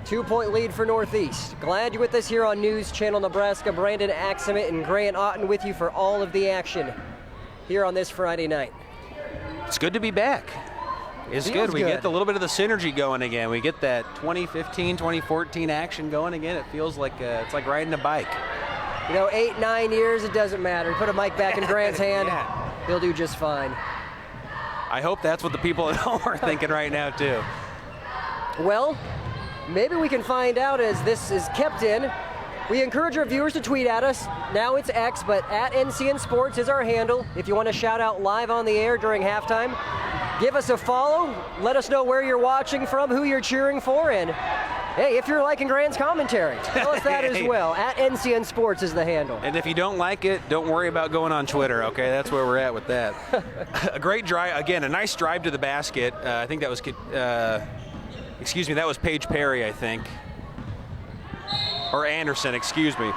2-point lead for Northeast. Glad you're with us here on News Channel Nebraska. Brandon Axemet and Grant Otten with you for all of the action here on this Friday night. It's good to be back. It's good. We get a little bit of the synergy going again. We get that 2015, 2014 action going again. It feels like it's like riding a bike. 8, 9 years, it doesn't matter. Put a mic back in Grant's hand, he'll do just fine. I hope that's what the people at home are thinking right now, too. Well, maybe we can find out as this is kept in. We encourage our viewers to tweet at us. Now it's X, but at NCN Sports is our handle. If you want to shout out live on the air during halftime, give us a follow. Let us know where you're watching from, who you're cheering for, and hey, if you're liking Grant's commentary, tell us that as well. At NCN Sports is the handle. And if you don't like it, don't worry about going on Twitter, okay? That's where we're at with that. A great drive, again, a nice drive to the basket. I think that was, that was Paige Perry, I think. Or Anderson, excuse me.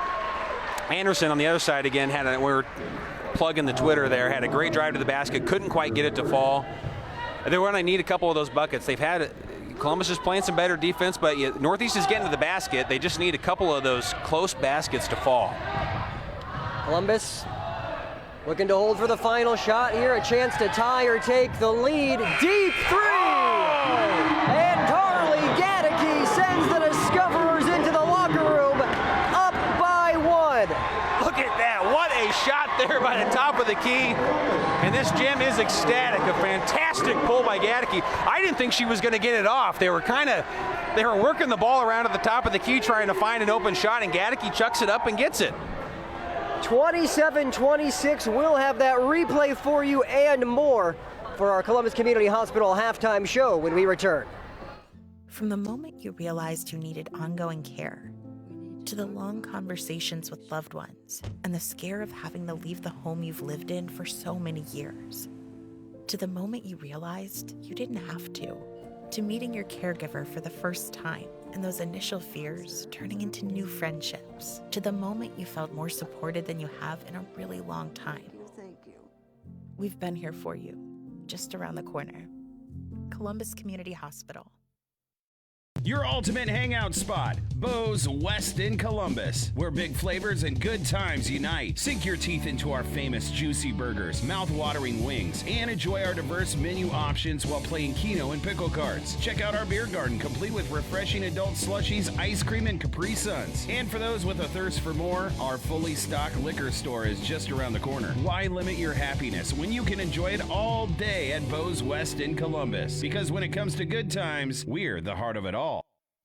Anderson on the other side again we're plugging the Twitter there, had a great drive to the basket, couldn't quite get it to fall. They're going to need a couple of those buckets. Columbus is playing some better defense, but Northeast is getting to the basket. They just need a couple of those close baskets to fall. Columbus looking to hold for the final shot here, a chance to tie or take the lead. Deep three! And Carly Gaddicke sends the Discoverers into the locker room, up by 1. Look at that, what a shot there by the top of the key. And this gym is ecstatic, a fantastic pull by Gaddicke. I didn't think she was gonna get it off. They were working the ball around at the top of the key trying to find an open shot, and Gaddicke chucks it up and gets it. 27-26, we'll have that replay for you and more for our Columbus Community Hospital halftime show when we return. From the moment you realized you needed ongoing care, to the long conversations with loved ones and the scare of having to leave the home you've lived in for so many years, to the moment you realized you didn't have to meeting your caregiver for the first time and those initial fears turning into new friendships, to the moment you felt more supported than you have in a really long time. Thank you. We've been here for you, just around the corner. Columbus Community Hospital. Your ultimate hangout spot, Bo's West in Columbus, where big flavors and good times unite. Sink your teeth into our famous juicy burgers, mouth-watering wings, and enjoy our diverse menu options while playing Keno and pickle cards. Check out our beer garden, complete with refreshing adult slushies, ice cream, and Capri Suns. And for those with a thirst for more, our fully stocked liquor store is just around the corner. Why limit your happiness when you can enjoy it all day at Bo's West in Columbus? Because when it comes to good times, we're the heart of it all.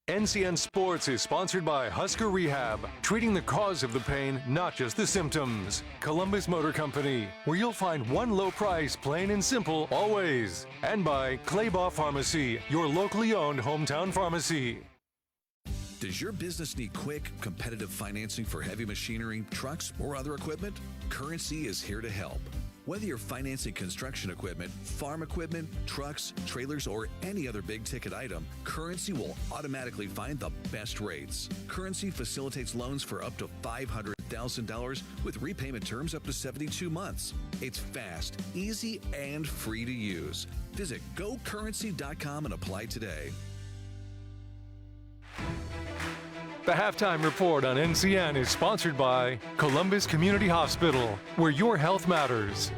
NCN Sports is sponsored by Husker Rehab, treating the cause of the pain, not just the symptoms. Columbus Motor Company, where you'll find one low price, plain and simple, always. And by Claybaugh Pharmacy, your locally owned hometown pharmacy. Does your business need quick, competitive financing for heavy machinery, trucks, or other equipment? Currency is here to help. Whether you're financing construction equipment, farm equipment, trucks, trailers, or any other big-ticket item, Currency will automatically find the best rates. Currency facilitates loans for up to $500,000 with repayment terms up to 72 months. It's fast, easy, and free to use. Visit GoCurrency.com and apply today. The Halftime Report on NCN is sponsored by Columbus Community Hospital, where your health matters.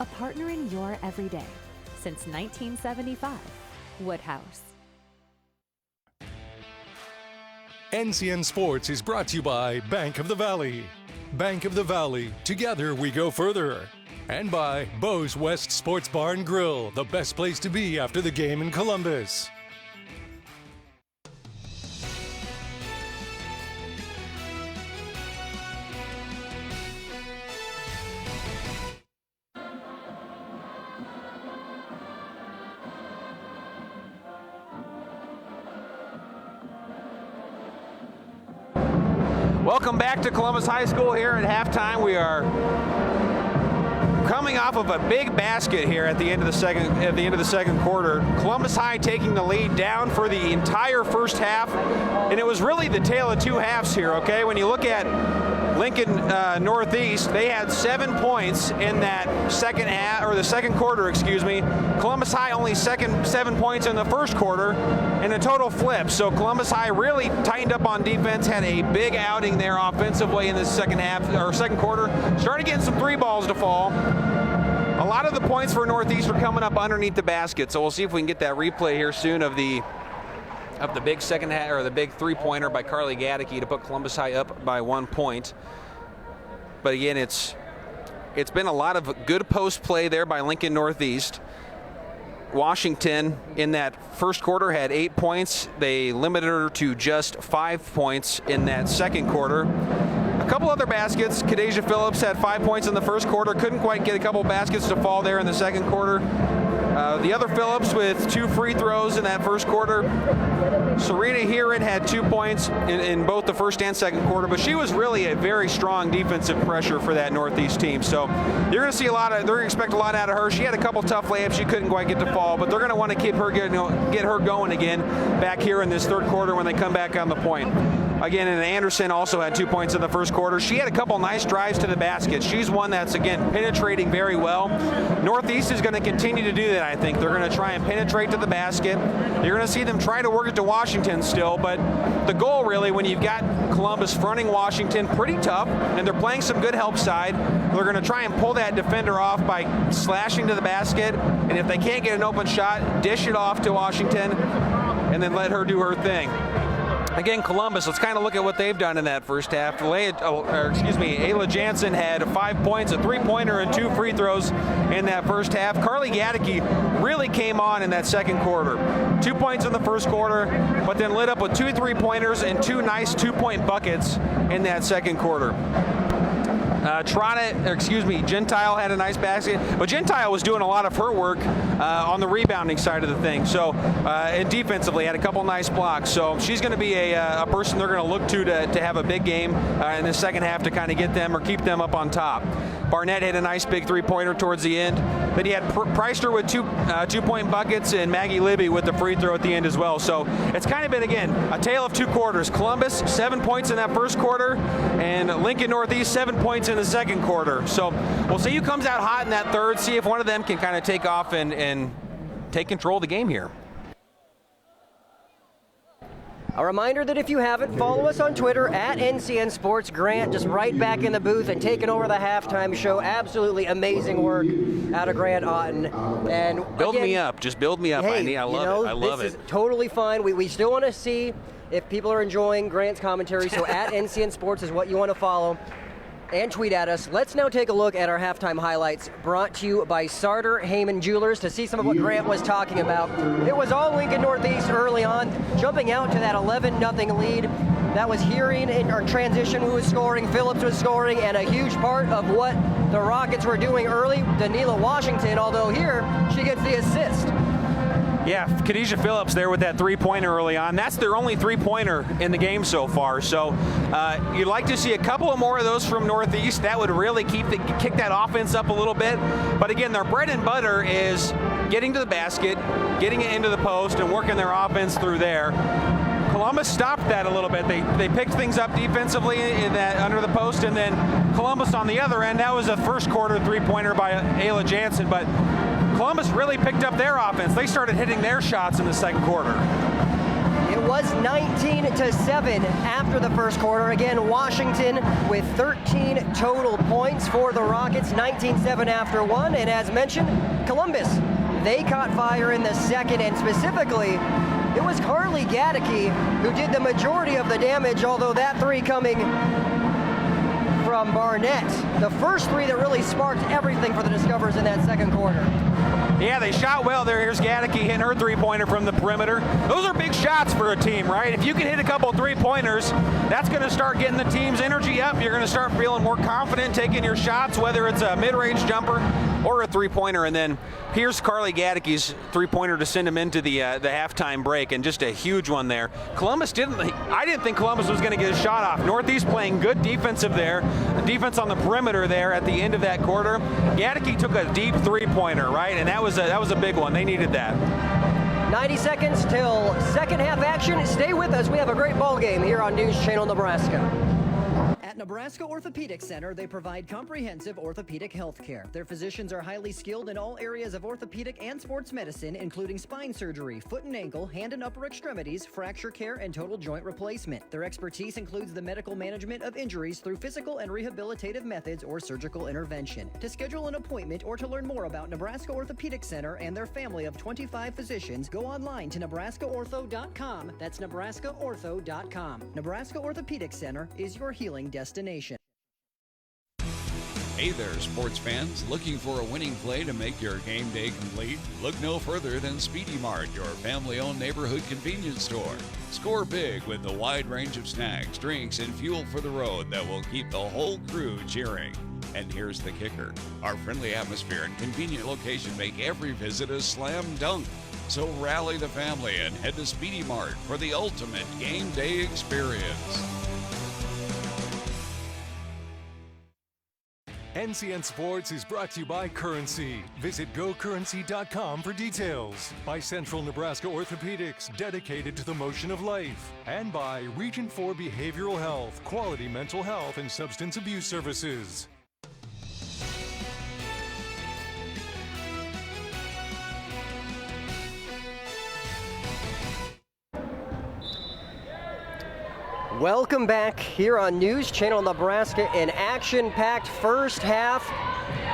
a partner in your everyday. Since 1975, Woodhouse. NCN Sports is brought to you by Bank of the Valley. Bank of the Valley, together we go further. And by Bo's West Sports Bar and Grill, the best place to be after the game in Columbus. Welcome back to Columbus High School. Here at halftime, we are coming off of a big basket here at the end of the second quarter. Columbus High taking the lead down for the entire first half, and it was really the tale of two halves here. Okay, when you look at Lincoln Northeast, they had 7 points in that second half, or the second quarter, excuse me. Columbus High only 7 points in the first quarter, and a total flip. So Columbus High really tightened up on defense, had a big outing there offensively in the second quarter. Started getting some three balls to fall. A lot of the points for Northeast were coming up underneath the basket, so we'll see if we can get that replay here soon of the big second half, or the big three-pointer by Carly Gadicke to put Columbus High up by 1 point. But again, it's been a lot of good post play there by Lincoln Northeast. Washington in that first quarter had 8 points. They limited her to just 5 points in that second quarter. A couple other baskets. Kadeja Phillips had 5 points in the first quarter. Couldn't quite get a couple baskets to fall there in the second quarter. The other Phillips with 2 free throws in that first quarter. Serena Heron had 2 points in both the first and second quarter, but she was really a very strong defensive pressure for that Northeast team. So you're going to see they're going to expect a lot out of her. She had a couple tough layups she couldn't quite get to fall, but they're going to want to keep her get her going again back here in this third quarter when they come back on the point. Again, and Anderson also had 2 points in the first quarter. She had a couple nice drives to the basket. She's one that's, again, penetrating very well. Northeast is going to continue to do that, I think. They're going to try and penetrate to the basket. You're going to see them try to work it to Washington still, but the goal really, when you've got Columbus fronting Washington pretty tough, and they're playing some good help side, they're going to try and pull that defender off by slashing to the basket, and if they can't get an open shot, dish it off to Washington, and then let her do her thing. Again, Columbus, let's kind of look at what they've done in that first half. Ayla Jansen had 5 points, a three-pointer, and 2 free throws in that first half. Carly Gadicke really came on in that second quarter. 2 points in the first quarter, but then lit up with 2 three-pointers and 2 nice 2-point buckets in that second quarter. Gentile had a nice basket, but Gentile was doing a lot of her work on the rebounding side of the thing. So, and defensively had a couple nice blocks. So she's going to be a person they're going to look to have a big game in the second half to kind of get them or keep them up on top. Barnett had a nice big three-pointer towards the end. Then he had Preister with 2 2-point buckets and Maggie Libby with the free throw at the end as well. So it's kind of been, again, a tale of 2 quarters. Columbus, 7 points in that first quarter, and Lincoln Northeast, 7 points in the second quarter. So we'll see who comes out hot in that third, see if one of them can kind of take off and take control of the game here. A reminder that if you haven't, follow us on Twitter at NCN Sports. Grant just right back in the booth and taking over the halftime show. Absolutely amazing work out of Grant Otten. And build me up. Just build me up. Hey, I love it. I love this it. Is totally fine. We still want to see if people are enjoying Grant's commentary. So at NCN Sports is what you want to follow. And tweet at us. Let's now take a look at our halftime highlights brought to you by Sartor Heyman Jewelers to see some of what Grant was talking about. It was all Lincoln Northeast early on, jumping out to that 11-0 lead. That was Hearing in our transition who was scoring, Phillips was scoring, and a huge part of what the Rockets were doing early, Danila Washington, although here she gets the assist. Yeah, Kadeja Phillips there with that three-pointer early on. That's their only three-pointer in the game so far. So you'd like to see a couple of more of those from Northeast. That would really kick that offense up a little bit. But again, their bread and butter is getting to the basket, getting it into the post, and working their offense through there. Columbus stopped that a little bit. They picked things up defensively in that under the post, and then Columbus on the other end, that was a first quarter three-pointer by Ayla Jansen, but Columbus really picked up their offense. They started hitting their shots in the second quarter. It was 19-7 after the first quarter. Again, Washington with 13 total points for the Rockets, 19-7 after one. And as mentioned, Columbus, they caught fire in the second, and specifically, it was Carly Gaddicke who did the majority of the damage, although that three coming from Barnett. The first three that really sparked everything for the Discoverers in that second quarter. Yeah, they shot well there. Here's Gaddicke hitting her three-pointer from the perimeter. Those are big shots for a team, right? If you can hit a couple three-pointers, that's going to start getting the team's energy up. You're going to start feeling more confident taking your shots, whether it's a mid-range jumper or a three-pointer. And then here's Carly Gaddicke's three-pointer to send him into the halftime break, and just a huge one there. I didn't think Columbus was going to get a shot off. Northeast playing good defense on the perimeter there at the end of that quarter. Gaddicke took a deep three-pointer, right? And that was a big one. They needed that. 90 seconds till second half action. Stay with us. We have a great ball game here on News Channel Nebraska. At Nebraska Orthopedic Center, they provide comprehensive orthopedic health care. Their physicians are highly skilled in all areas of orthopedic and sports medicine, including spine surgery, foot and ankle, hand and upper extremities, fracture care, and total joint replacement. Their expertise includes the medical management of injuries through physical and rehabilitative methods or surgical intervention. To schedule an appointment or to learn more about Nebraska Orthopedic Center and their family of 25 physicians, go online to nebraskaortho.com. That's nebraskaortho.com. Nebraska Orthopedic Center is your healing destination. Hey there, sports fans. Looking for a winning play to make your game day complete? Look no further than Speedy Mart, your family-owned neighborhood convenience store. Score big with the wide range of snacks, drinks, and fuel for the road that will keep the whole crew cheering. And here's the kicker. Our friendly atmosphere and convenient location make every visit a slam dunk. So rally the family and head to Speedy Mart for the ultimate game day experience. NCN Sports is brought to you by Currency. Visit GoCurrency.com for details. By Central Nebraska Orthopedics, dedicated to the motion of life. And by Region 4 Behavioral Health, quality mental health and substance abuse services. Welcome back here on News Channel Nebraska. An action-packed first half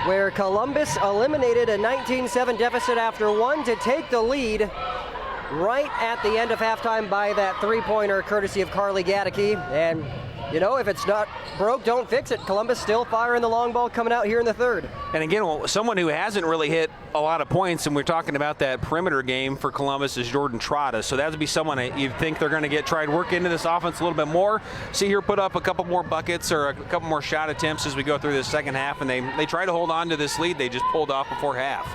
where Columbus eliminated a 19-7 deficit after one to take the lead right at the end of halftime by that three-pointer courtesy of Carly Gaddicke. And, you know, if it's not broke, don't fix it. Columbus still firing the long ball coming out here in the third. And again, someone who hasn't really hit a lot of points, and we're talking about that perimeter game for Columbus, is Jordan Trotta. So that would be someone that you'd think they're going to try to work into this offense a little bit more. See here, put up a couple more buckets or a couple more shot attempts as we go through this second half, and they try to hold on to this lead they just pulled off before half.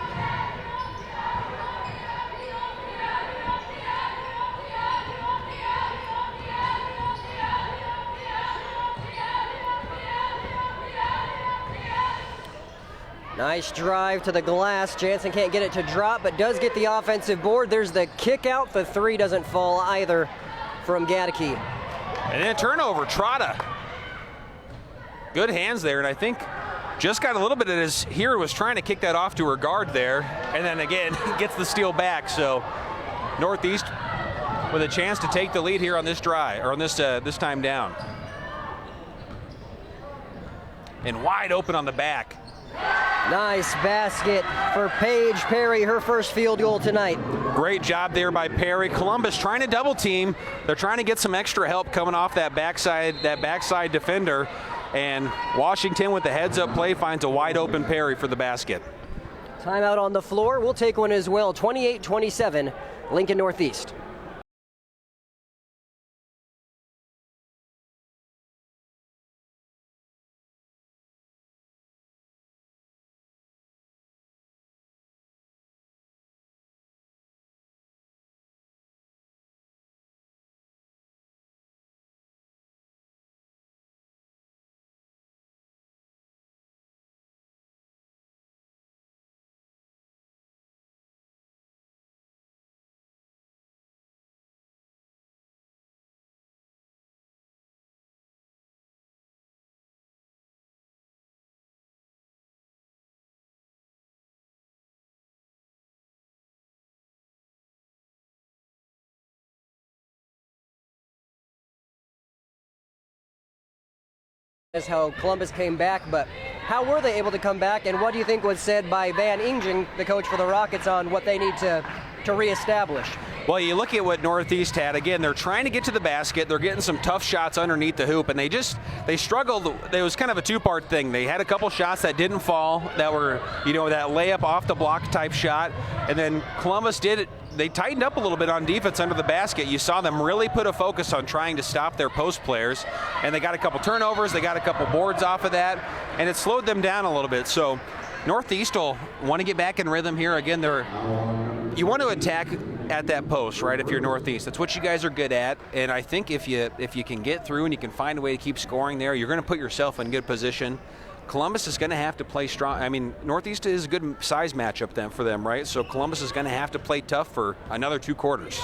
Nice drive to the glass. Jansen can't get it to drop, but does get the offensive board. There's the kick out. The three doesn't fall either from Gaddicke. And then turnover, Trotta. Good hands there, and I think just got a little bit of his here, was trying to kick that off to her guard there, and then again gets the steal back. So Northeast with a chance to take the lead here on this drive, or on this time down. And wide open on the back. Nice basket for Paige Perry, her first field goal tonight. Great job there by Perry. Columbus trying to double team. They're trying to get some extra help coming off that backside defender. And Washington with the heads up play finds a wide open Perry for the basket. Timeout on the floor. We'll take one as well. 28-27, Lincoln Northeast. is how Columbus came back, but how were they able to come back, and what do you think was said by Van Ingen, the coach for the Rockets, on what they need to reestablish? Well, you look at what Northeast had. Again, they're trying to get to the basket. They're getting some tough shots underneath the hoop, and they struggled. It was kind of a two-part thing. They had a couple shots that didn't fall, that were, that layup off the block type shot, and then Columbus did it. They tightened up a little bit on defense under the basket. You saw them really put a focus on trying to stop their post players, and they got a couple turnovers. They got a couple boards off of that, and it slowed them down a little bit. So Northeast will want to get back in rhythm here. Again, you want to attack at that post, right? If you're Northeast, that's what you guys are good at. And I think if you can get through and you can find a way to keep scoring there, you're going to put yourself in good position. Columbus is going to have to play strong. I mean, Northeast is a good size matchup for them, right? So Columbus is going to have to play tough for another 2 quarters.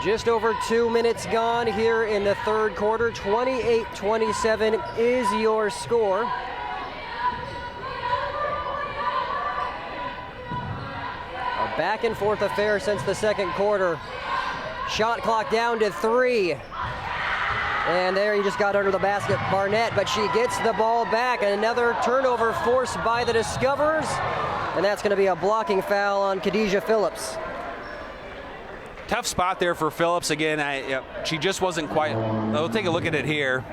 Just over 2 minutes gone here in the third quarter. 28-27 is your score. A back and forth affair since the second quarter. Shot clock down to 3. And there he just got under the basket, Barnett, but she gets the ball back. And another turnover forced by the Discoverers. And that's going to be a blocking foul on Khadijah Phillips. Tough spot there for Phillips. Again, she just wasn't quite. We'll take a look at it here.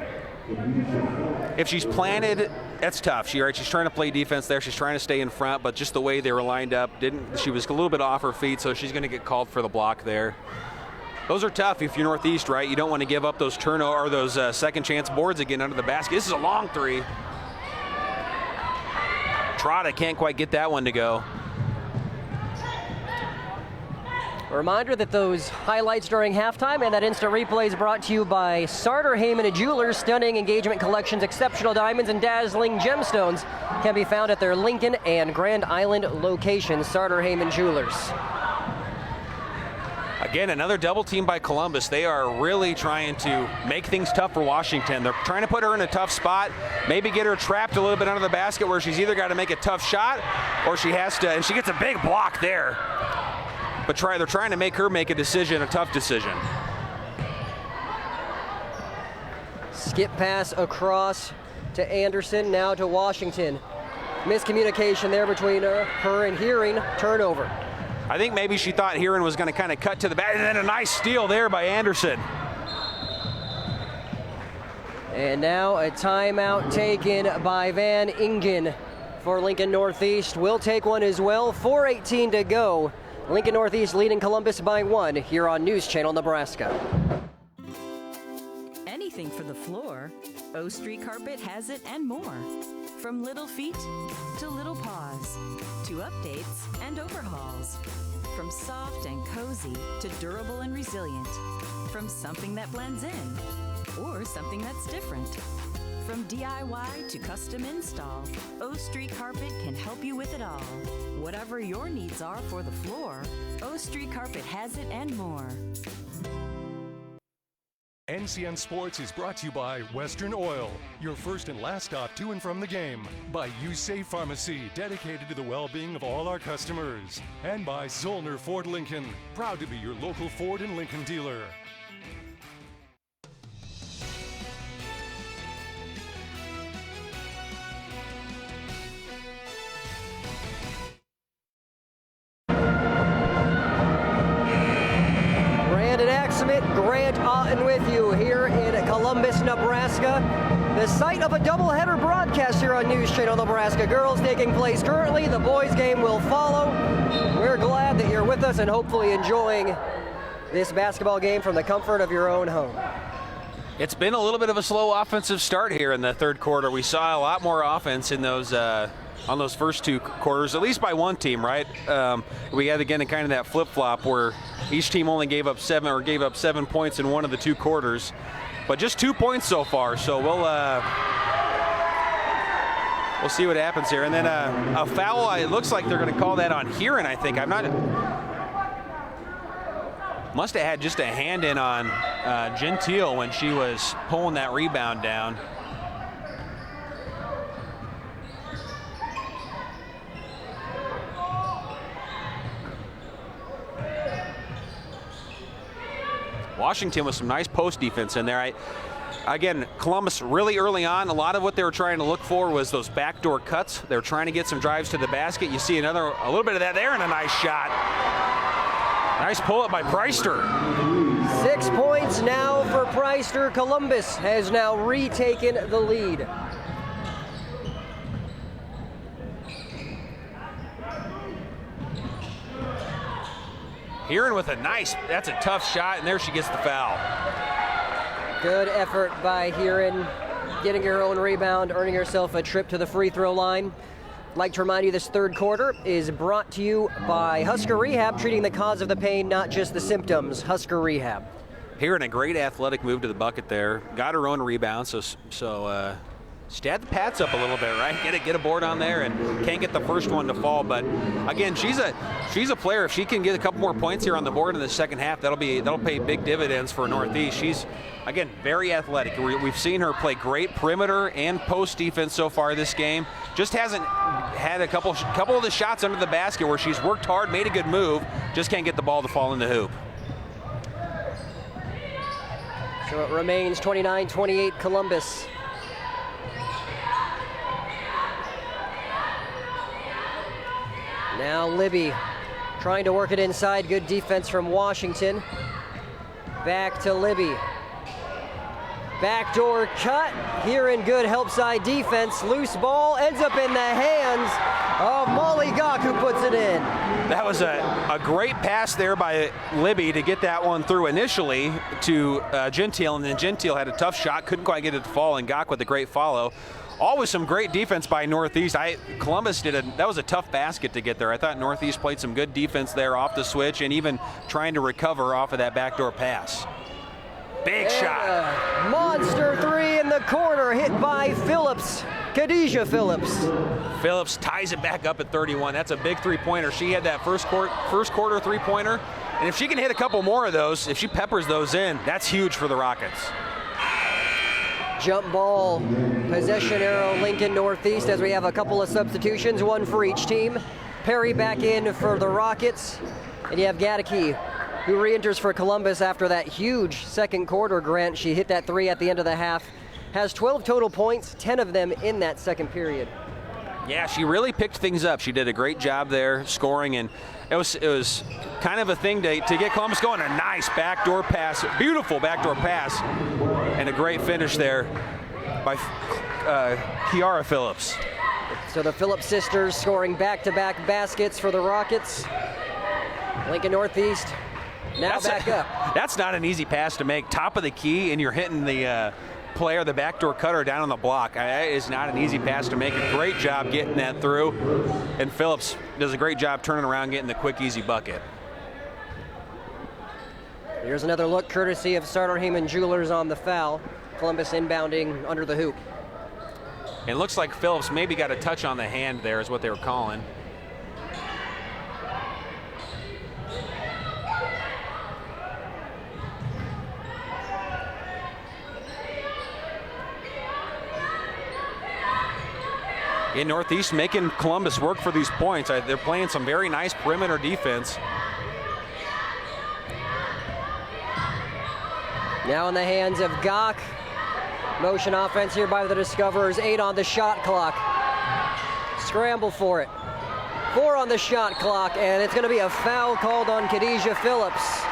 If she's planted, that's tough. She's trying to play defense there. She's trying to stay in front, but just the way they were lined up, she was a little bit off her feet, so she's going to get called for the block there. Those are tough if you're Northeast, right? You don't want to give up those turnover or those second chance boards again under the basket. This is a long 3. Trotta can't quite get that one to go. A reminder that those highlights during halftime and that instant replay is brought to you by Sartor Heyman Jewelers. Stunning engagement collections, exceptional diamonds, and dazzling gemstones can be found at their Lincoln and Grand Island locations. Sartor Heyman Jewelers. Again, another double team by Columbus. They are really trying to make things tough for Washington. They're trying to put her in a tough spot, maybe get her trapped a little bit under the basket where she's either got to make a tough shot or she has to, and she gets a big block there. But they're trying to make her make a decision, a tough decision. Skip pass across to Anderson, now to Washington. Miscommunication there between her and Hearing, turnover. I think maybe she thought Hearing was going to kind of cut to the back, and then a nice steal there by Anderson. And now a timeout taken by Van Ingen for Lincoln Northeast. We'll take one as well. 4:18 to go. Lincoln Northeast leading Columbus by 1 here on News Channel Nebraska. Anything for the floor, O Street Carpet has it and more. From little feet to little paws, to updates and overhauls. From soft and cozy to durable and resilient. From something that blends in or something that's different. From DIY to custom install, O Street Carpet can help you with it all. Whatever your needs are for the floor, O Street Carpet has it and more. NCN Sports is brought to you by Western Oil, your first and last stop to and from the game. By USafe Pharmacy, dedicated to the well-being of all our customers. And by Zollner Ford Lincoln, proud to be your local Ford and Lincoln dealer. Grant Otten with you here in Columbus, Nebraska. The site of a doubleheader broadcast here on News Channel Nebraska. Girls taking place currently. The boys game will follow. We're glad that you're with us and hopefully enjoying this basketball game from the comfort of your own home. It's been a little bit of a slow offensive start here in the third quarter. We saw a lot more offense in those on those first 2 quarters, at least by one team, right? We had again kind of that flip-flop where each team only gave up 7 points in one of the 2 quarters, but just 2 points so far. So we'll see what happens here. And then a foul. It looks like they're going to call that on Hearing, I think. Must have had just a hand in on Gentile when she was pulling that rebound down. Washington with some nice post defense in there. Again, Columbus really early on, a lot of what they were trying to look for was those backdoor cuts. They were trying to get some drives to the basket. You see a little bit of that there, and a nice shot. Nice pull-up by Preister. 6 points now for Preister. Columbus has now retaken the lead. Heron with that's a tough shot, and there she gets the foul. Good effort by Heron, getting her own rebound, earning herself a trip to the free throw line. I'd like to remind you this third quarter is brought to you by Husker Rehab, treating the cause of the pain, not just the symptoms. Husker Rehab. Heron, a great athletic move to the bucket there. Got her own rebound, so she had the pads up a little bit, right? Get a board on there, and can't get the first one to fall. But again, she's a player. If she can get a couple more points here on the board in the second half, that'll pay big dividends for Northeast. She's, again, very athletic. We've seen her play great perimeter and post defense so far this game. Just hasn't had a couple of the shots under the basket where she's worked hard, made a good move, just can't get the ball to fall in the hoop. So it remains 29-28 Columbus. Now Libby trying to work it inside. Good defense from Washington. Back to Libby. Backdoor cut. Here in good help side defense. Loose ball ends up in the hands of Molly Gok, who puts it in. That was a great pass there by Libby to get that one through initially to Gentile, and then Gentile had a tough shot, couldn't quite get it to fall, and Gok with a great follow. Always some great defense by Northeast. Columbus that was a tough basket to get there. I thought Northeast played some good defense there off the switch and even trying to recover off of that backdoor pass. Big shot. Monster three in the corner, hit by Phillips. Khadijah Phillips. Phillips ties it back up at 31. That's a big three-pointer. She had that first quarter three-pointer, and if she can hit a couple more of those, if she peppers those in, that's huge for the Rockets. Jump ball, possession arrow, Lincoln Northeast, as we have a couple of substitutions, one for each team. Perry back in for the Rockets, and you have Gatteke, who re-enters for Columbus after that huge second quarter. Grant, she hit that three at the end of the half, has 12 total points, 10 of them in that second period. Yeah, she really picked things up. She did a great job there scoring, and it was kind of a thing to get Columbus going. A nice backdoor pass, beautiful backdoor pass, and a great finish there by Kiara Phillips. So the Phillips sisters scoring back-to-back baskets for the Rockets. Lincoln Northeast now back up. That's not an easy pass to make. Top of the key, and you're hitting the player, the backdoor cutter, down on the block. That is not an easy pass to make. A great job getting that through, and Phillips does a great job turning around, getting the quick, easy bucket. Here's another look courtesy of Sartor Heyman Jewelers on the foul. Columbus inbounding under the hoop. It looks like Phillips maybe got a touch on the hand there, is what they were calling. In Northeast, making Columbus work for these points. They're playing some very nice perimeter defense. Now in the hands of Gok. Motion offense here by the Discoverers. 8 on the shot clock. Scramble for it. 4 on the shot clock, and it's going to be a foul called on Khadijah Phillips.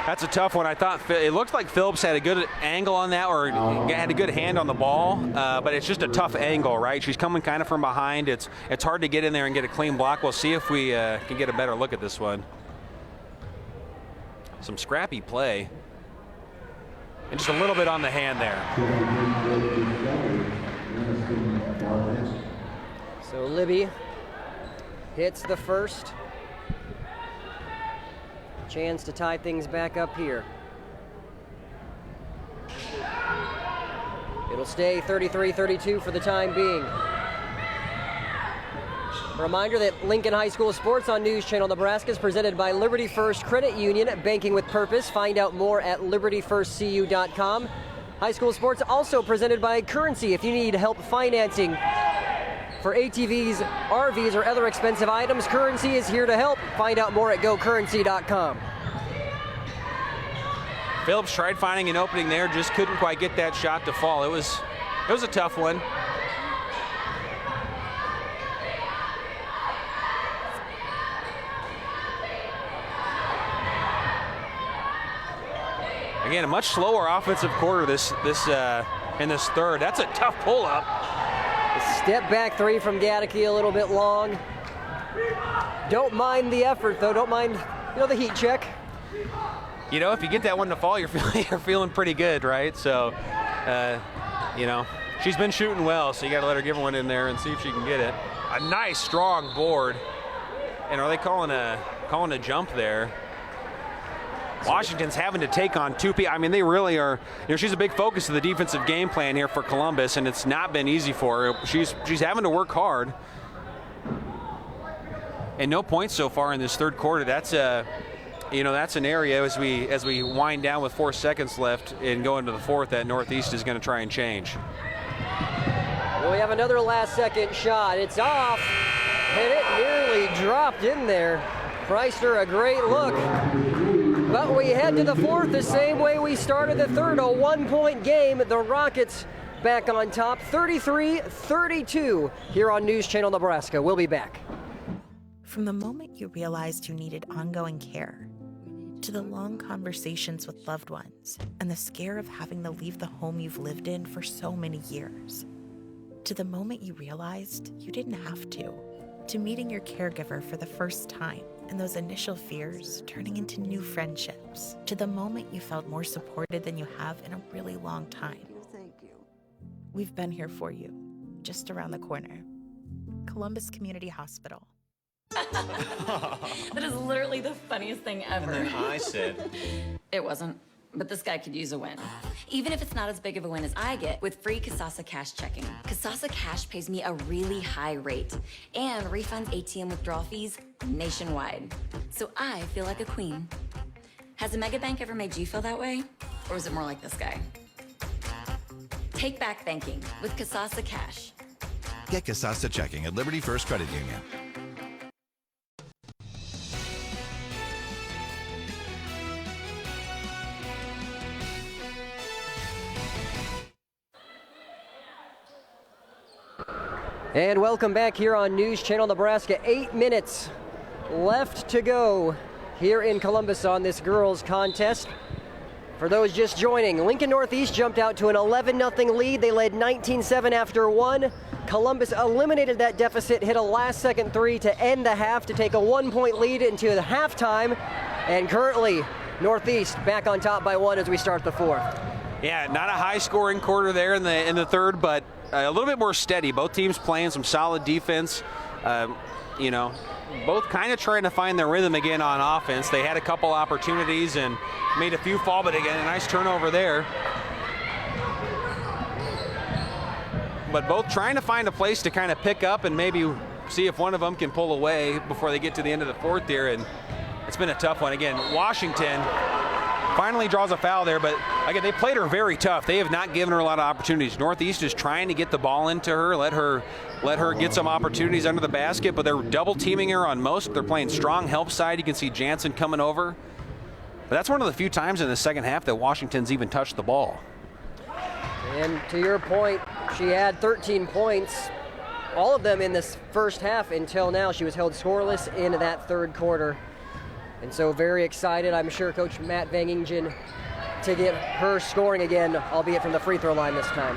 That's a tough one. I thought it looked like Phillips had a good angle on that, or had a good hand on the ball, but it's just a tough angle, right? She's coming kind of from behind. It's hard to get in there and get a clean block. We'll see if we can get a better look at this one. Some scrappy play. And just a little bit on the hand there. So Libby hits the first. Chance to tie things back up here. It'll stay 33-32 for the time being. A reminder that Lincoln High School Sports on News Channel Nebraska is presented by Liberty First Credit Union, banking with purpose. Find out more at libertyfirstcu.com. High School Sports also presented by Currency. If you need help financing for ATVs, RVs, or other expensive items, Currency is here to help. Find out more at gocurrency.com. Phillips tried finding an opening there, just couldn't quite get that shot to fall. It was a tough one. Again, a much slower offensive quarter in this third. That's a tough pull-up. Step back three from Gaedeke, a little bit long. Don't mind the effort, though. Don't mind, the heat check. If you get that one to fall, you're feeling pretty good, right? So, she's been shooting well, so you got to let her give one in there and see if she can get it. A nice, strong board. And are they calling a jump there? Washington's having to take on two people. I mean, they really are. She's a big focus of the defensive game plan here for Columbus, and it's not been easy for her. She's having to work hard. And no points so far in this third quarter. That's an area as we wind down with 4 seconds left and go into the fourth that Northeast is going to try and change. Well, we have another last-second shot. It's off, and it nearly dropped in there. Preister, a great look. But we head to the fourth the same way we started the third, a 1-point game. The Rockets back on top, 33-32 here on News Channel Nebraska. We'll be back. From the moment you realized you needed ongoing care, to the long conversations with loved ones and the scare of having to leave the home you've lived in for so many years, to the moment you realized you didn't have to meeting your caregiver for the first time and those initial fears turning into new friendships, to the moment you felt more supported than you have in a really long time. Thank you. We've been here for you, just around the corner. Columbus Community Hospital. That is literally the funniest thing ever. And then I said, It wasn't, but this guy could use a win. Even if it's not as big of a win as I get with free Kasasa Cash checking. Kasasa Cash pays me a really high rate and refunds ATM withdrawal fees nationwide. So I feel like a queen. Has a mega bank ever made you feel that way? Or is it more like this guy? Take back banking with Kasasa Cash. Get Kasasa checking at Liberty First Credit Union. And welcome back here on News Channel Nebraska. 8 minutes left to go here in Columbus on this girls contest. For those just joining, Lincoln Northeast jumped out to an 11-0 lead. They led 19-7 after one. Columbus eliminated that deficit, hit a last-second three to end the half to take a 1-point lead into the halftime. And currently, Northeast back on top by one as we start the fourth. Yeah, not a high-scoring quarter there in the third, but a little bit more steady. Both teams playing some solid defense. Both kind of trying to find their rhythm again on offense. They had a couple opportunities and made a few fall, but again, a nice turnover there. But both trying to find a place to kind of pick up and maybe see if one of them can pull away before they get to the end of the fourth here. And it's been a tough one. Again, Washington finally draws a foul there, but again, they played her very tough. They have not given her a lot of opportunities. Northeast is trying to get the ball into her, let her get some opportunities under the basket, but they're double teaming her on most. They're playing strong help side. You can see Jansen coming over. But that's one of the few times in the second half that Washington's even touched the ball. And to your point, she had 13 points, all of them in this first half until now. She was held scoreless in that third quarter. And so very excited, I'm sure, Coach Matt Vangingen, to get her scoring again, albeit from the free throw line this time.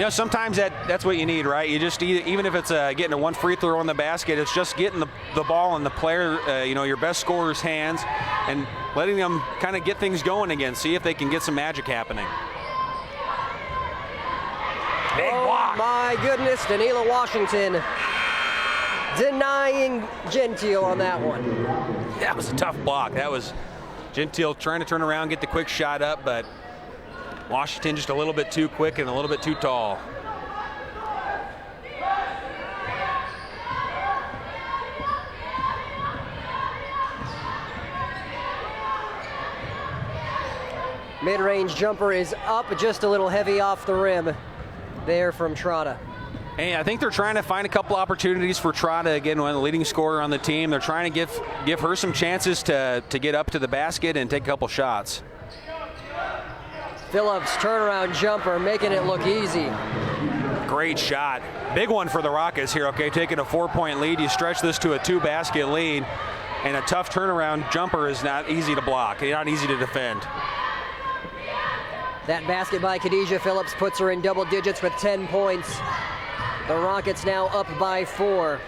Sometimes that's what you need, right? You just, even if it's getting a one free throw in the basket, it's just getting the ball in the player, your best scorer's hands and letting them kind of get things going again, see if they can get some magic happening. Big block. My goodness, Danila Washington denying Gentile on that one. That was a tough block. That was Gentile trying to turn around, get the quick shot up, but Washington just a little bit too quick and a little bit too tall. Mid-range jumper is up, just a little heavy off the rim there from Trotta. Hey, I think they're trying to find a couple opportunities for Trotta, again, one of the leading scorer on the team. They're trying to give her some chances to get up to the basket and take a couple shots. Phillips turnaround jumper, making it look easy. Great shot. Big one for the Rockets here, okay? Taking a 4-point lead. You stretch this to a 2-basket lead, and a tough turnaround jumper is not easy to block. Not easy to defend. That basket by Khadijah Phillips puts her in double digits with 10 points. The Rockets now up by 4.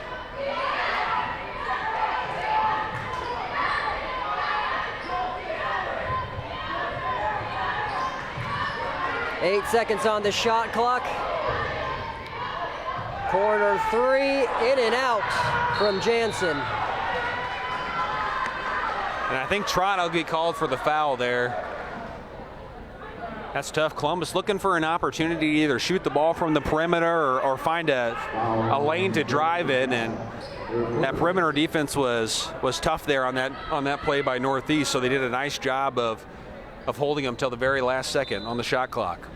Eight seconds on the shot clock. Corner 3, in and out from Jansen. And I think Trott will get called for the foul there. That's tough. Columbus looking for an opportunity to either shoot the ball from the perimeter or find a lane to drive it, and that perimeter defense was tough there on that play by Northeast, so they did a nice job of holding them till the very last second on the shot clock.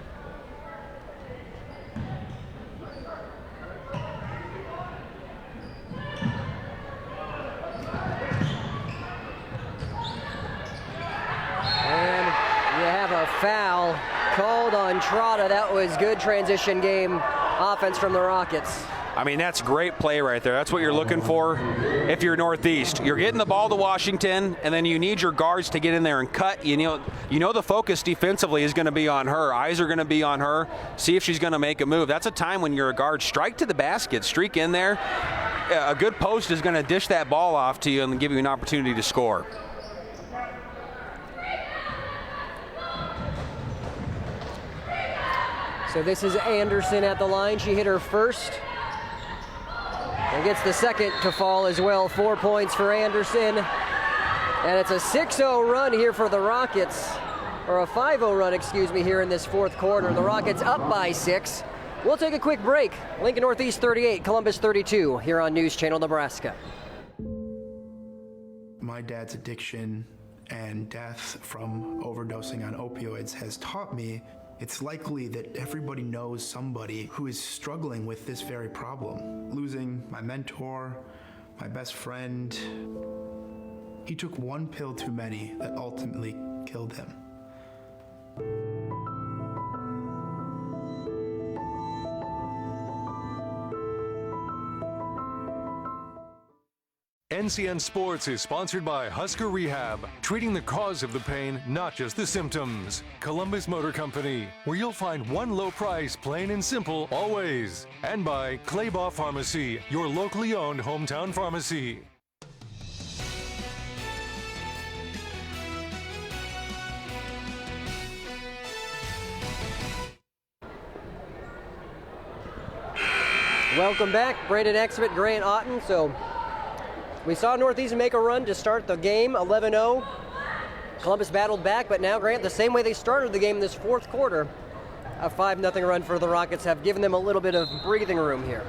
Foul called on Trotta. That was good transition game offense from the Rockets. I mean, that's great play right there. That's what you're looking for if you're Northeast. You're getting the ball to Washington, and then you need your guards to get in there and cut. You know the focus defensively is going to be on her. Eyes are going to be on her. See if she's going to make a move. That's a time when you're a guard. Strike to the basket. Streak in there. A good post is going to dish that ball off to you and give you an opportunity to score. So this is Anderson at the line. She hit her first and gets the second to fall as well. 4 points for Anderson. And it's a 6-0 run here for the Rockets, or a 5-0 run, excuse me, here in this fourth quarter. The Rockets up by 6. We'll take a quick break. Lincoln Northeast 38, Columbus 32, here on News Channel Nebraska. My dad's addiction and death from overdosing on opioids has taught me it's likely that everybody knows somebody who is struggling with this very problem. Losing my mentor, my best friend. He took one pill too many that ultimately killed him. NCN Sports is sponsored by Husker Rehab, treating the cause of the pain, not just the symptoms. Columbus Motor Company, where you'll find one low price, plain and simple, always. And by Claybaugh Pharmacy, your locally owned hometown pharmacy. Welcome back, Brandon Exvitt, Grant Otten. So we saw Northeast make a run to start the game, 11-0. Columbus battled back, but now, Grant, the same way they started the game in this fourth quarter, a 5-0 run for the Rockets have given them a little bit of breathing room here.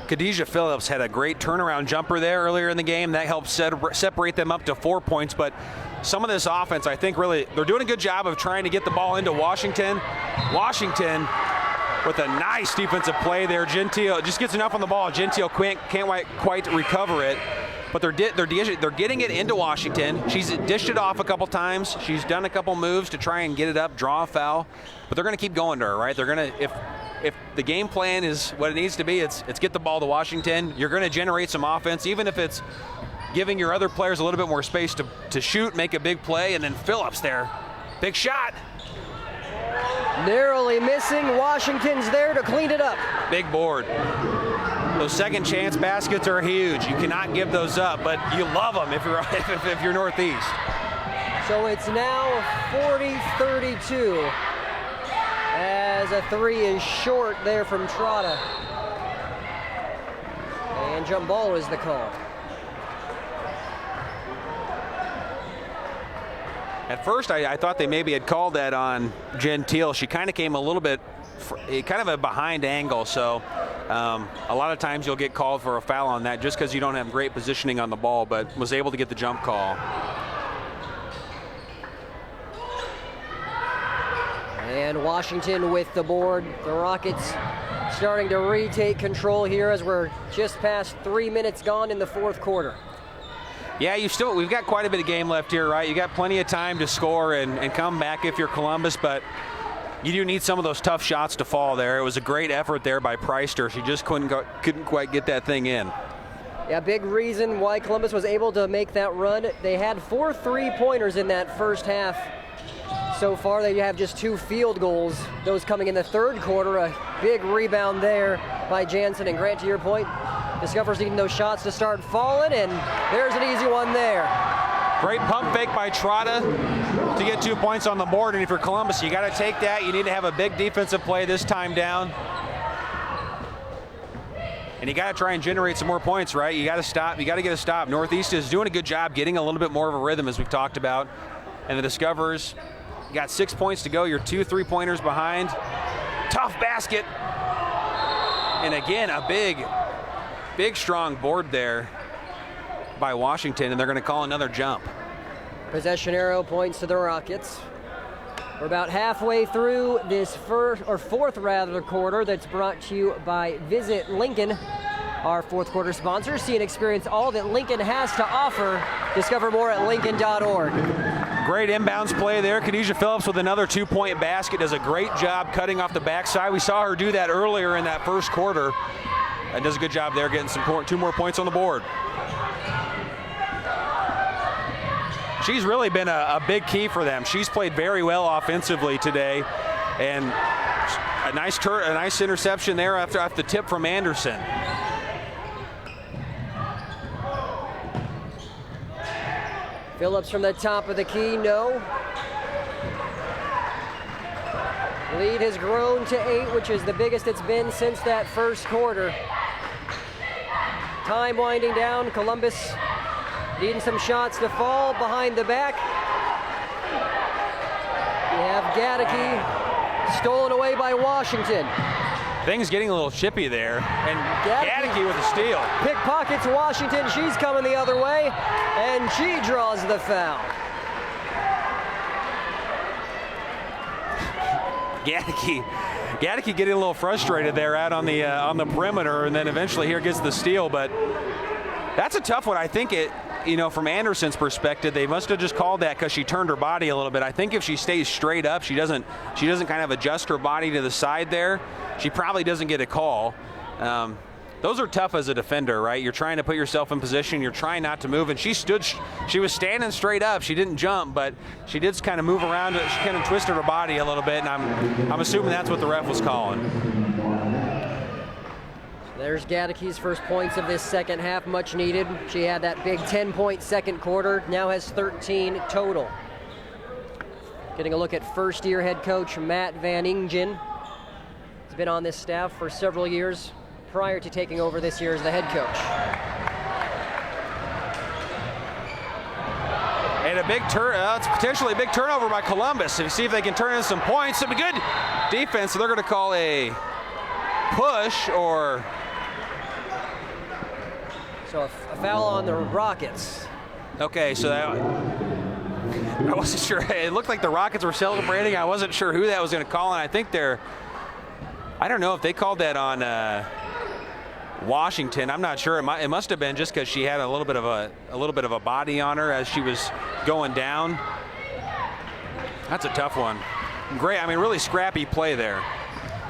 Khadijah Phillips had a great turnaround jumper there earlier in the game. That helped separate them up to 4 points, but some of this offense, I think really, they're doing a good job of trying to get the ball into Washington. Washington with a nice defensive play there. Gentile just gets enough on the ball. Gentile can't quite recover it. But they're getting it into Washington. She's dished it off a couple times. She's done a couple moves to try and get it up, draw a foul. But they're going to keep going to her, right? They're going to, if the game plan is what it needs to be, it's get the ball to Washington. You're going to generate some offense, even if it's giving your other players a little bit more space to shoot, make a big play, and then Phillips there. Big shot. Narrowly missing. Washington's there to clean it up. Big board. Those second chance baskets are huge. You cannot give those up, but you love them if you're Northeast. So it's now 40-32 as a 3 is short there from Trotta. And jump ball is the call. At first, I thought they maybe had called that on Gentile. She kind of came a little bit, kind of a behind angle, so a lot of times you'll get called for a foul on that just because you don't have great positioning on the ball, but was able to get the jump call. And Washington with the board. The Rockets starting to retake control here as we're just past 3 minutes gone in the fourth quarter. Yeah, we've got quite a bit of game left here, right? You got plenty of time to score and come back if you're Columbus, but You do need some of those tough shots to fall there. It was a great effort there by Preister. She just couldn't quite get that thing in. Yeah, big reason why Columbus was able to make that run. They had 4 3-pointers in that first half. So far, they have just 2 field goals. Those coming in the third quarter. A big rebound there by Jansen. And Grant, to your point, Discover's needing those shots to start falling, and there's an easy one there. Great pump fake by Trotta to get 2 points on the board. And if you're Columbus, you got to take that. You need to have a big defensive play this time down. And you got to try and generate some more points, right? You got to stop. You got to get a stop. Northeast is doing a good job getting a little bit more of a rhythm, as we've talked about. And the Discoverers, you got 6 points to go. You're 2 3-pointers behind. Tough basket. And again, a big, strong board there by Washington, and they're going to call another jump. Possession arrow points to the Rockets. We're about halfway through this fourth quarter that's brought to you by Visit Lincoln, our fourth quarter sponsor. See and experience all that Lincoln has to offer. Discover more at Lincoln.org. Great inbounds play there. Khadijah Phillips with another 2-point basket. Does a great job cutting off the backside. We saw her do that earlier in that first quarter. And does a good job there getting 2 more points on the board. She's really been a big key for them. She's played very well offensively today, and a nice interception there after the tip from Anderson. Phillips from the top of the key, no. Lead has grown to 8, which is the biggest it's been since that first quarter. Time winding down. Columbus needing some shots to fall behind the back. You have Gaedeke stolen away by Washington. Things getting a little chippy there, and Gaedeke with a steal. Pickpockets Washington. She's coming the other way, and she draws the foul. Gaedeke getting a little frustrated there out on the perimeter, and then eventually here gets the steal. But that's a tough one. I think from Anderson's perspective, they must have just called that because she turned her body a little bit. I think if she stays straight up, she doesn't kind of adjust her body to the side there, she probably doesn't get a call. Those are tough as a defender, right? You're trying to put yourself in position. You're trying not to move. And she was standing straight up. She didn't jump, but she did kind of move around. She kind of twisted her body a little bit, and I'm assuming that's what the ref was calling. There's Gaedeke's first points of this second half, much needed. She had that big 10-point second quarter, now has 13 total. Getting a look at first-year head coach Matt Van Ingen. He's been on this staff for several years prior to taking over this year as the head coach. And it's potentially a big turnover by Columbus. And see if they can turn in some points. Some good defense, so they're going to call a push or... So a foul on the Rockets. Okay, so I wasn't sure. It looked like the Rockets were celebrating. I wasn't sure who that was going to call, and I think I don't know if they called that on Washington. I'm not sure. It must have been just because she had a little bit of a body on her as she was going down. That's a tough one. Great. Really scrappy play there.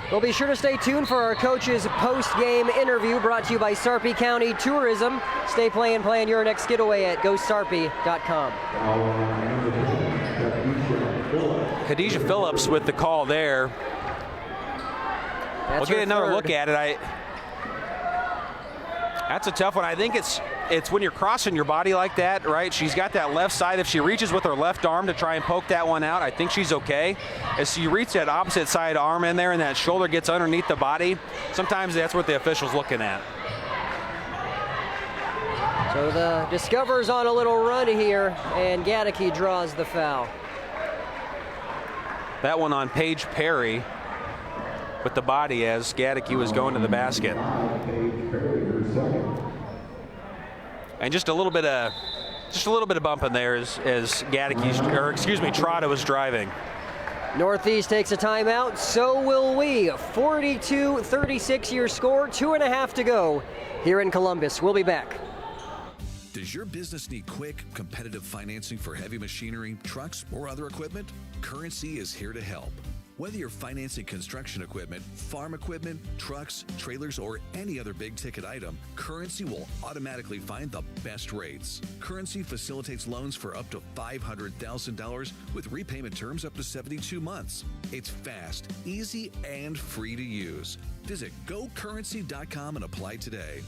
Well, be sure to stay tuned for our coach's post-game interview brought to you by Sarpy County Tourism. Stay playing your next getaway at GoSarpy.com. Khadijah Phillips with the call there. We'll get another look at it. That's a tough one. I think it's when you're crossing your body like that, right? She's got that left side. If she reaches with her left arm to try and poke that one out, I think she's okay. As you reach that opposite side arm in there and that shoulder gets underneath the body, sometimes that's what the official's looking at. So the Discover's on a little run here, and Gaedeke draws the foul. That one on Paige Perry with the body as Gaedeke was going to the basket. And just a little bit of bumping there as Trotta was driving. Northeast takes a timeout, so will we. 42-36 your score, 2.5 to go here in Columbus. We'll be back. Does your business need quick, competitive financing for heavy machinery, trucks, or other equipment? Currency is here to help. Whether you're financing construction equipment, farm equipment, trucks, trailers, or any other big-ticket item, Currency will automatically find the best rates. Currency facilitates loans for up to $500,000 with repayment terms up to 72 months. It's fast, easy, and free to use. Visit GoCurrency.com and apply today.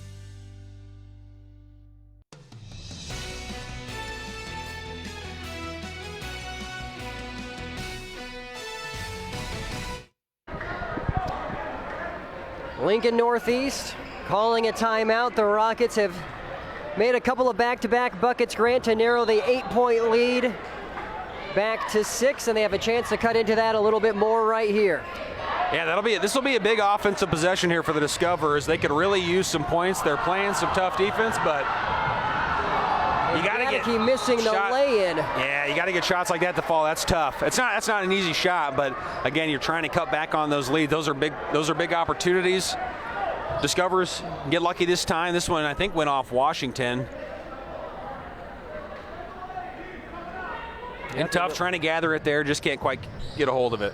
Lincoln Northeast calling a timeout. The Rockets have made a couple of back-to-back buckets, Grant, to narrow the 8-point lead back to 6, and they have a chance to cut into that a little bit more right here. Yeah, this will be a big offensive possession here for the Discoverers. They could really use some points. They're playing some tough defense, but you got to get missing the lay-in. Yeah, you got to get shots like that to fall. That's tough. That's not an easy shot, but again, you're trying to cut back on those leads. Those are big opportunities. Discoverers get lucky this time. This one I think went off Washington. And tough trying to gather it there, just can't quite get a hold of it.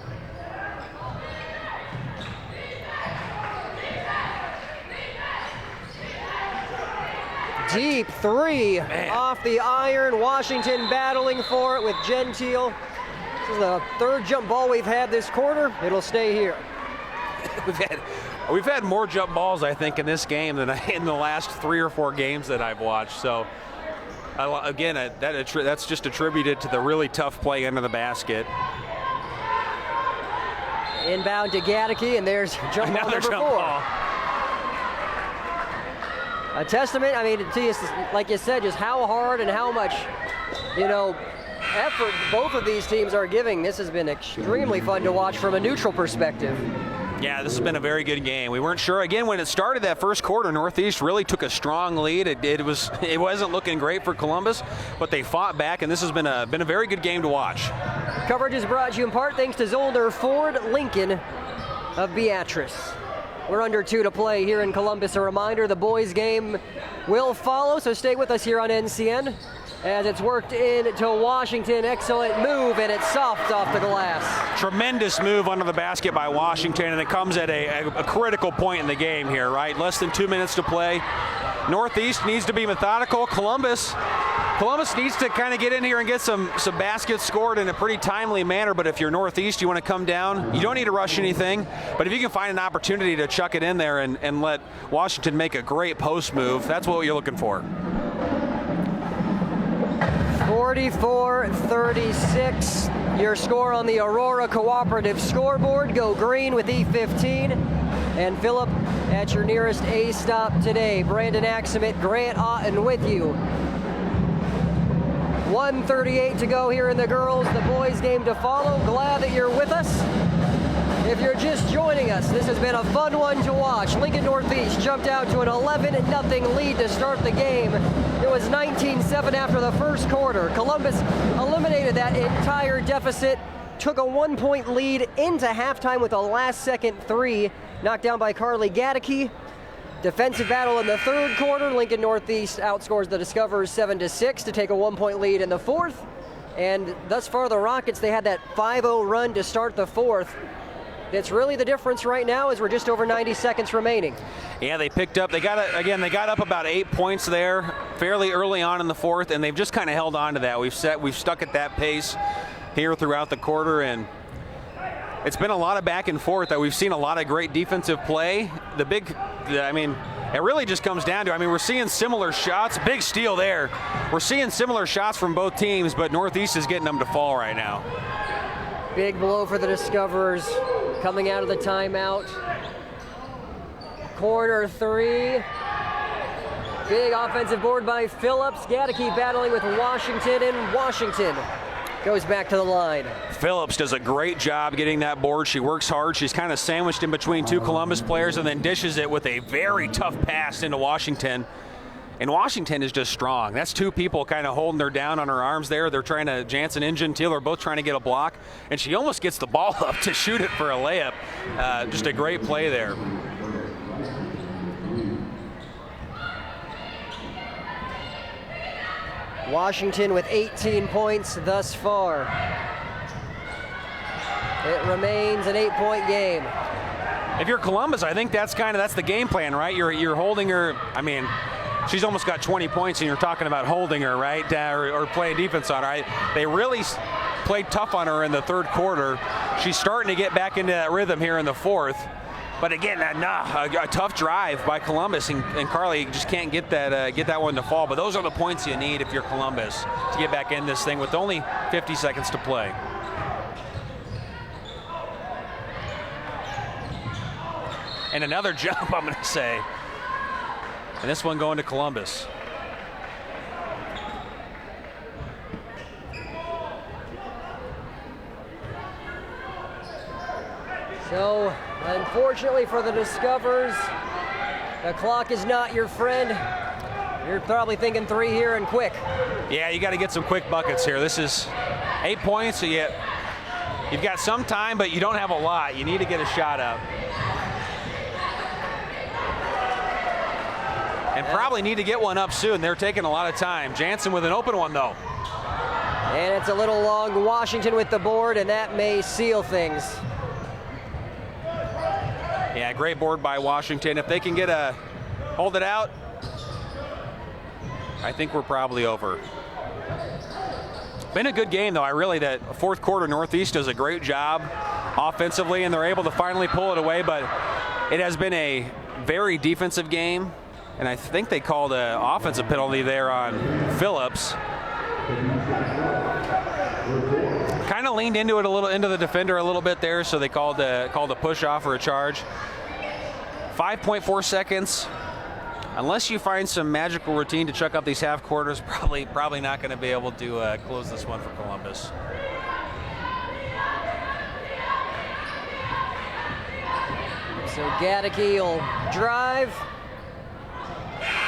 Deep three off the iron. Washington battling for it with Gentile. This is the third jump ball we've had this quarter. It'll stay here. We've had more jump balls, I think, in this game than in the last 3 or 4 games that I've watched. So, again, that's just attributed to the really tough play under the basket. Inbound to Gaddeke, and there's jump ball number 4. A testament, I mean, to you, like you said, just how hard and how much, effort both of these teams are giving. This has been extremely fun to watch from a neutral perspective. Yeah, this has been a very good game. We weren't sure. Again, when it started that first quarter, Northeast really took a strong lead. It wasn't looking great for Columbus, but they fought back, and this has been a very good game to watch. Coverage is brought to you in part thanks to Zolder Ford Lincoln of Beatrice. We're under 2 to play here in Columbus. A reminder, the boys game will follow, so stay with us here on NCN as it's worked into Washington. Excellent move, and it's soft off the glass. Tremendous move under the basket by Washington, and it comes at a critical point in the game here, right? Less than 2 minutes to play. Northeast needs to be methodical. Columbus needs to kind of get in here and get some baskets scored in a pretty timely manner, but if you're Northeast, you want to come down. You don't need to rush anything, but if you can find an opportunity to chuck it in there and let Washington make a great post move, that's what you're looking for. 44-36, your score on the Aurora Cooperative scoreboard. Go green with E15. And Phillip at your nearest A stop today. Brandon Axemit, Grant Otten with you. 1:38 to go here in the girls. The boys game to follow. Glad that you're with us. If you're just joining us, this has been a fun one to watch. Lincoln Northeast jumped out to an 11-0 lead to start the game. It was 19-7 after the first quarter. Columbus eliminated that entire deficit, took a 1-point lead into halftime with a last-second 3, knocked down by Carly Gaddeke. Defensive battle in the third quarter. Lincoln Northeast outscores the Discoverers 7-6 to take a 1-point lead in the fourth. And thus far, the Rockets, they had that 5-0 run to start the fourth. That's really the difference right now as we're just over 90 seconds remaining. Yeah, they picked up. They got up about 8 points there fairly early on in the fourth, and they've just kind of held on to that. We've stuck at that pace here throughout the quarter, and it's been a lot of back and forth. That we've seen a lot of great defensive play. It really just comes down to, we're seeing similar shots. Big steal there. We're seeing similar shots from both teams, but Northeast is getting them to fall right now. Big blow for the Discoverers coming out of the timeout. Corner 3. Big offensive board by Phillips. Gaddeke battling with Washington, and Washington goes back to the line. Phillips does a great job getting that board. She works hard. She's kind of sandwiched in between 2 Columbus players and then dishes it with a very tough pass into Washington. And Washington is just strong. That's 2 people kind of holding her down on her arms there. They're trying to, Jansen and Gentile are both trying to get a block, and she almost gets the ball up to shoot it for a layup. Just a great play there. Washington with 18 points thus far. It remains an 8-point game. If you're Columbus, I think that's the game plan, right? You're holding her. I mean, she's almost got 20 points, and you're talking about holding her, right, or playing defense on her. Right? They really played tough on her in the third quarter. She's starting to get back into that rhythm here in the fourth. But again, a tough drive by Columbus, and Carly just can't get that one to fall. But those are the points you need if you're Columbus to get back in this thing with only 50 seconds to play. And another jump, I'm going to say. And this one going to Columbus. So, unfortunately for the Discoverers, the clock is not your friend. You're probably thinking 3 here and quick. Yeah, you got to get some quick buckets here. This is 8 points, so you've got some time, but you don't have a lot. You need to get a shot up. And probably need to get one up soon. They're taking a lot of time. Jansen with an open one, though. And it's a little long. Washington with the board, and that may seal things. Yeah, great board by Washington. If they can hold it out, I think we're probably over. Been a good game, though. That fourth quarter, Northeast does a great job offensively, and they're able to finally pull it away, but it has been a very defensive game. And I think they called an offensive penalty there on Phillips. Kind of leaned into the defender a little bit there, so they called a push off or a charge. 5.4 seconds. Unless you find some magical routine to chuck up these half quarters, probably not going to be able to close this one for Columbus. So Gaedeke will drive.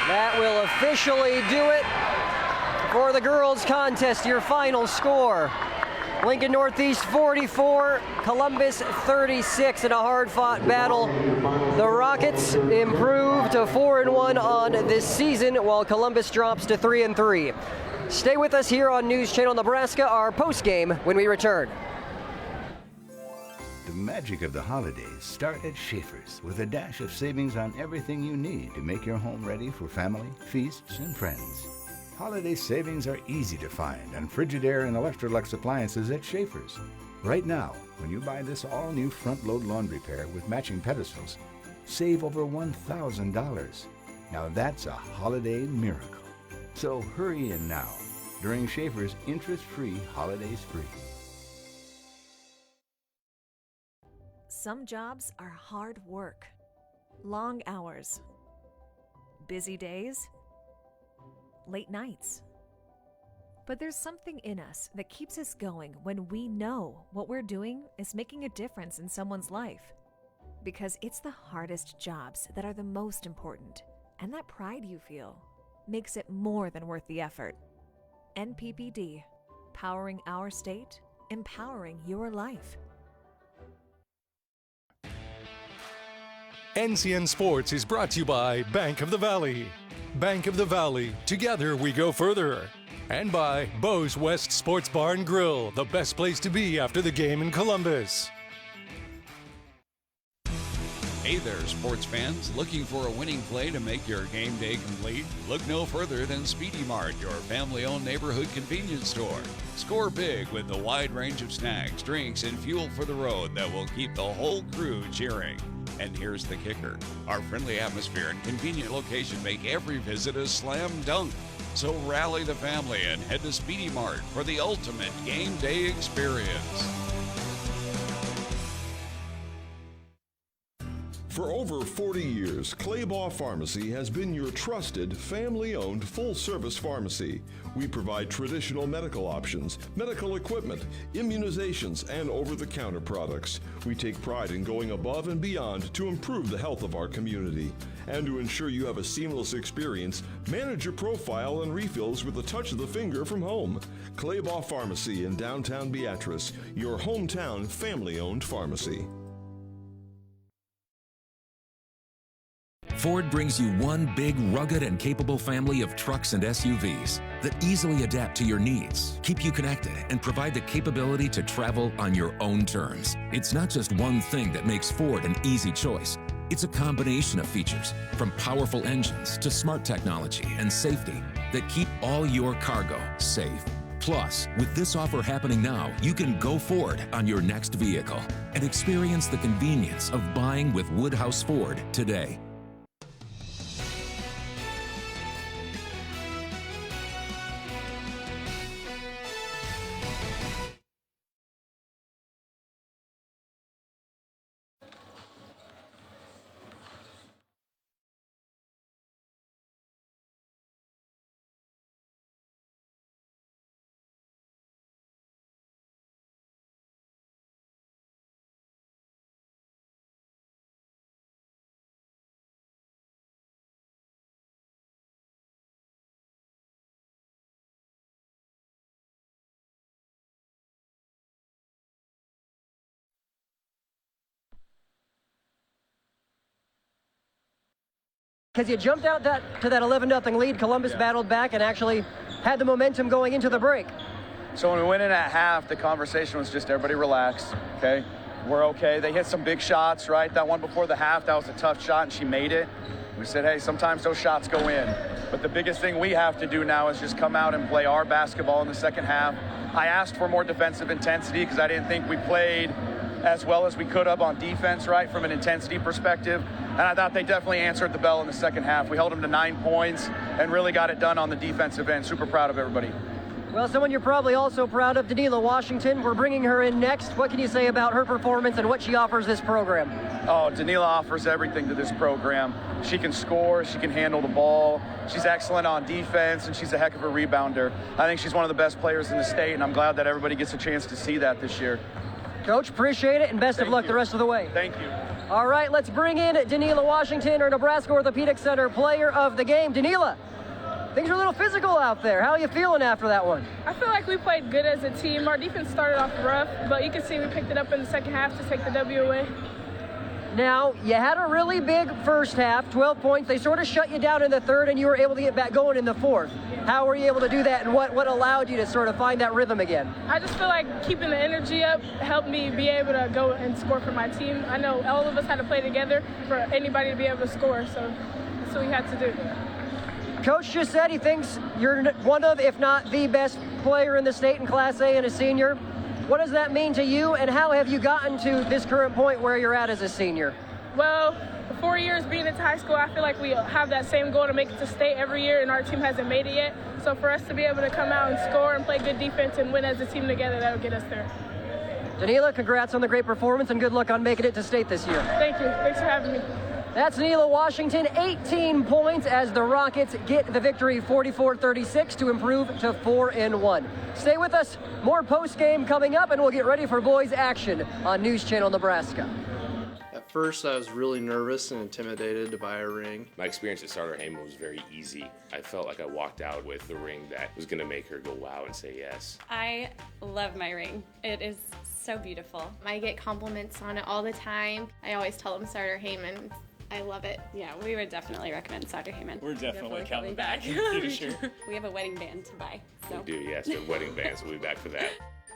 That will officially do it for the girls' contest. Your final score: Lincoln Northeast 44, Columbus 36 in a hard-fought battle. The Rockets improve to 4-1 on this season, while Columbus drops to 3-3. Stay with us here on News Channel Nebraska, our post-game when we return. The magic of the holidays start at Schaefer's with a dash of savings on everything you need to make your home ready for family, feasts, and friends. Holiday savings are easy to find on Frigidaire and Electrolux appliances at Schaefer's. Right now, when you buy this all-new front-load laundry pair with matching pedestals, save over $1,000. Now that's a holiday miracle. So hurry in now during Schaefer's interest-free holiday spree. Some jobs are hard work, long hours, busy days, late nights. But there's something in us that keeps us going when we know what we're doing is making a difference in someone's life. Because it's the hardest jobs that are the most important, and that pride you feel makes it more than worth the effort. NPPD, powering our state, empowering your life. NCN Sports is brought to you by Bank of the Valley. Bank of the Valley, together we go further. And by Bo's West Sports Bar and Grill, the best place to be after the game in Columbus. Hey there, sports fans. Looking for a winning play to make your game day complete? Look no further than Speedy Mart, your family-owned neighborhood convenience store. Score big with the wide range of snacks, drinks, and fuel for the road that will keep the whole crew cheering. And here's the kicker. Our friendly atmosphere and convenient location make every visit a slam dunk. So rally the family and head to Speedy Mart for the ultimate game day experience. For over 40 years, Claybaugh Pharmacy has been your trusted, family-owned, full-service pharmacy. We provide traditional medical options, medical equipment, immunizations, and over-the-counter products. We take pride in going above and beyond to improve the health of our community. And to ensure you have a seamless experience, manage your profile and refills with a touch of the finger from home. Claybaugh Pharmacy in downtown Beatrice, your hometown family-owned pharmacy. Ford brings you one big, rugged, and capable family of trucks and SUVs that easily adapt to your needs, keep you connected, and provide the capability to travel on your own terms. It's not just one thing that makes Ford an easy choice. It's a combination of features, from powerful engines to smart technology and safety, that keep all your cargo safe. Plus, with this offer happening now, you can go Ford on your next vehicle and experience the convenience of buying with Woodhouse Ford today. Because you jumped out to that 11-0 lead, Columbus battled back and actually had the momentum going into the break. So when we went in at half, the conversation was just everybody relax, okay? We're okay. They hit some big shots, right? That one before the half, that was a tough shot, and she made it. We said, hey, sometimes those shots go in. But the biggest thing we have to do now is just come out and play our basketball in the second half. I asked for more defensive intensity because I didn't think we played as well as we could have on defense, right, from an intensity perspective. And I thought they definitely answered the bell in the second half. We held them to 9 points and really got it done on the defensive end. Super proud of everybody. Well, someone you're probably also proud of, Danila Washington. We're bringing her in next. What can you say about her performance and what she offers this program? Oh, Danila offers everything to this program. She can score, she can handle the ball, she's excellent on defense, and she's a heck of a rebounder. I think she's one of the best players in the state, and I'm glad that everybody gets a chance to see that this year. Coach, appreciate it, and best of luck the rest of the way. Thank you. All right, let's bring in Danila Washington, our Nebraska Orthopedic Center player of the game. Danila, things are a little physical out there. How are you feeling after that one? I feel like we played good as a team. Our defense started off rough, but you can see we picked it up in the second half to take the W away. Now, you had a really big first half, 12 points. They sort of shut you down in the third, and you were able to get back going in the fourth. How were you able to do that, and what allowed you to sort of find that rhythm again? I just feel like keeping the energy up helped me be able to go and score for my team. I know all of us had to play together for anybody to be able to score, so that's what we had to do. Coach just said he thinks you're one of, if not the best player in the state in Class A and a senior. What does that mean to you, and how have you gotten to this current point where you're at as a senior? Well, 4 years being into high school, I feel like we have that same goal to make it to state every year, and our team hasn't made it yet. So for us to be able to come out and score and play good defense and win as a team together, that'll get us there. Danila, congrats on the great performance, and good luck on making it to state this year. Thank you. Thanks for having me. That's Danila Washington, 18 points as the Rockets get the victory 44-36 to improve to 4-1. Stay with us. More post-game coming up, and we'll get ready for boys action on News Channel Nebraska. At first, I was really nervous and intimidated to buy a ring. My experience at Starter Heyman was very easy. I felt like I walked out with the ring that was going to make her go wow and say yes. I love my ring. It is so beautiful. I get compliments on it all the time. I always tell them Starter Heyman. I love it. Yeah, we would definitely recommend Starter Heyman. We're definitely coming back. Sure. We have a wedding band to buy. So. We do, yes, the wedding bands. We'll be back for that.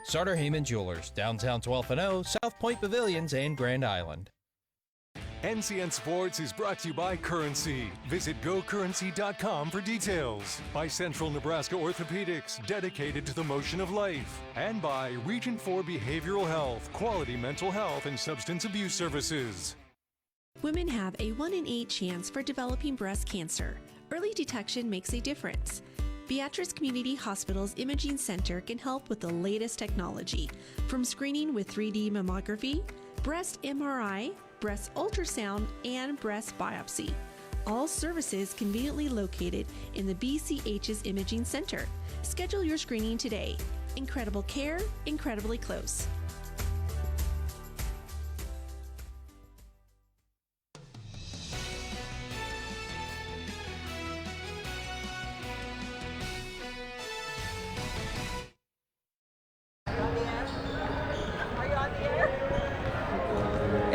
Starter Heyman Jewelers, downtown 12th and O, South Point Pavilions, and Grand Island. NCN Sports is brought to you by Currency. Visit GoCurrency.com for details. By Central Nebraska Orthopedics, dedicated to the motion of life. And by Region 4 Behavioral Health, quality mental health and substance abuse services. Women have a 1 in 8 chance for developing breast cancer. Early detection makes a difference. Beatrice Community Hospital's Imaging Center can help with the latest technology, from screening with 3D mammography, breast MRI, breast ultrasound, and breast biopsy. All services conveniently located in the BCH's Imaging Center. Schedule your screening today. Incredible care, incredibly close.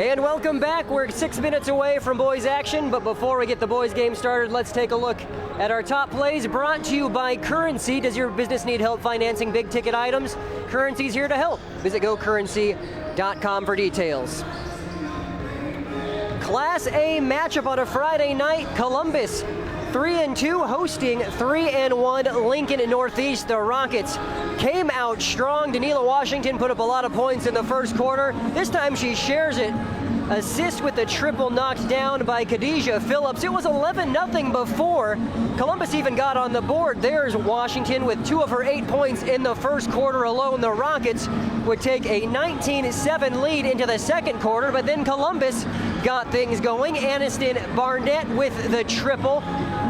And welcome back. We're 6 minutes away from boys action, but before we get the boys game started, let's take a look at our top plays brought to you by Currency. Does your business need help financing big ticket items? Currency's here to help. Visit gocurrency.com for details. Class A matchup on a Friday night. Columbus 3-2 hosting 3-1 Lincoln Northeast. The Rockets came out strong. Danila Washington put up a lot of points in the first quarter. This time she shares it. Assist with the triple knocked down by Khadijah Phillips. It was 11-0 before Columbus even got on the board. There's Washington with 2 of her 8 points in the first quarter alone. The Rockets would take a 19-7 lead into the second quarter, but then Columbus got things going. Aniston Barnett with the triple.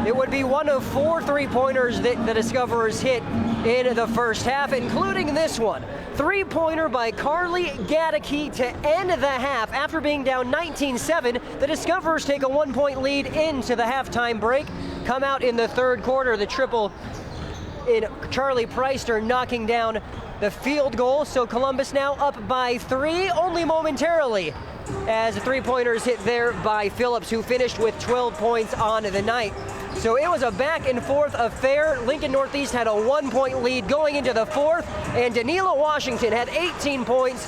It would be one of 4 3-pointers that the Discoverers hit in the first half, including this one. 3-pointer by Carly Gadicke to end the half. After being down 19-7, the Discoverers take a 1-point lead into the halftime break. Come out in the third quarter, the triple in Charlie Preister knocking down the field goal. So Columbus now up by 3, only momentarily, as 3-pointers hit there by Phillips, who finished with 12 points on the night. So it was a back and forth affair. Lincoln Northeast had a 1-point lead going into the fourth, and Danila Washington had 18 points,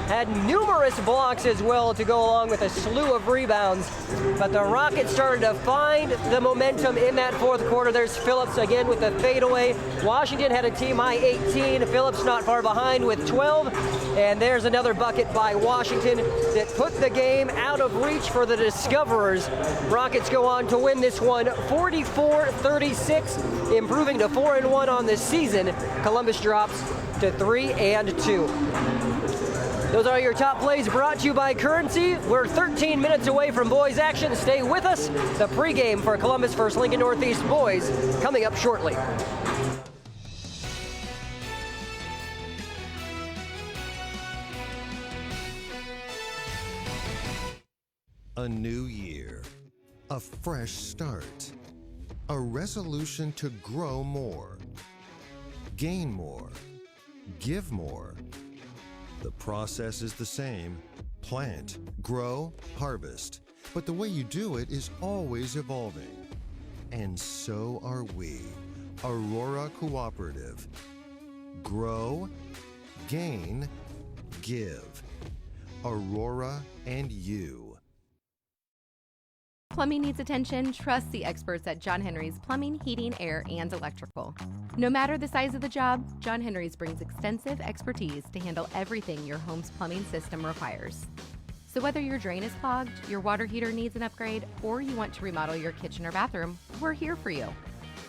had numerous blocks as well to go along with a slew of rebounds. But the Rockets started to find the momentum in that fourth quarter. There's Phillips again with the fadeaway. Washington had a team high 18. Phillips not far behind with 12. And there's another bucket by Washington that put the game out of reach for the Discoverers. Rockets go on to win this one 44-36, improving to 4-1 on this season. Columbus drops to 3-2. Those are your top plays brought to you by Currency. We're 13 minutes away from boys action. Stay with us. The pregame for Columbus versus Lincoln Northeast boys coming up shortly. A new year, a fresh start, a resolution to grow more, gain more, give more. The process is the same: plant, grow, harvest. But the way you do it is always evolving. And so are we, Aurora Cooperative. Grow, gain, give. Aurora and you. Plumbing needs attention? Trust the experts at John Henry's Plumbing, Heating, Air, and Electrical. No matter the size of the job, John Henry's brings extensive expertise to handle everything your home's plumbing system requires. So whether your drain is clogged, your water heater needs an upgrade, or you want to remodel your kitchen or bathroom, we're here for you.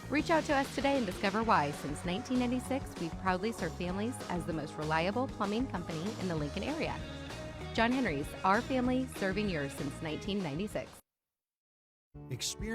Reach out to us today and discover why, since 1996, we've proudly served families as the most reliable plumbing company in the Lincoln area. John Henry's, our family serving yours since 1996. Experience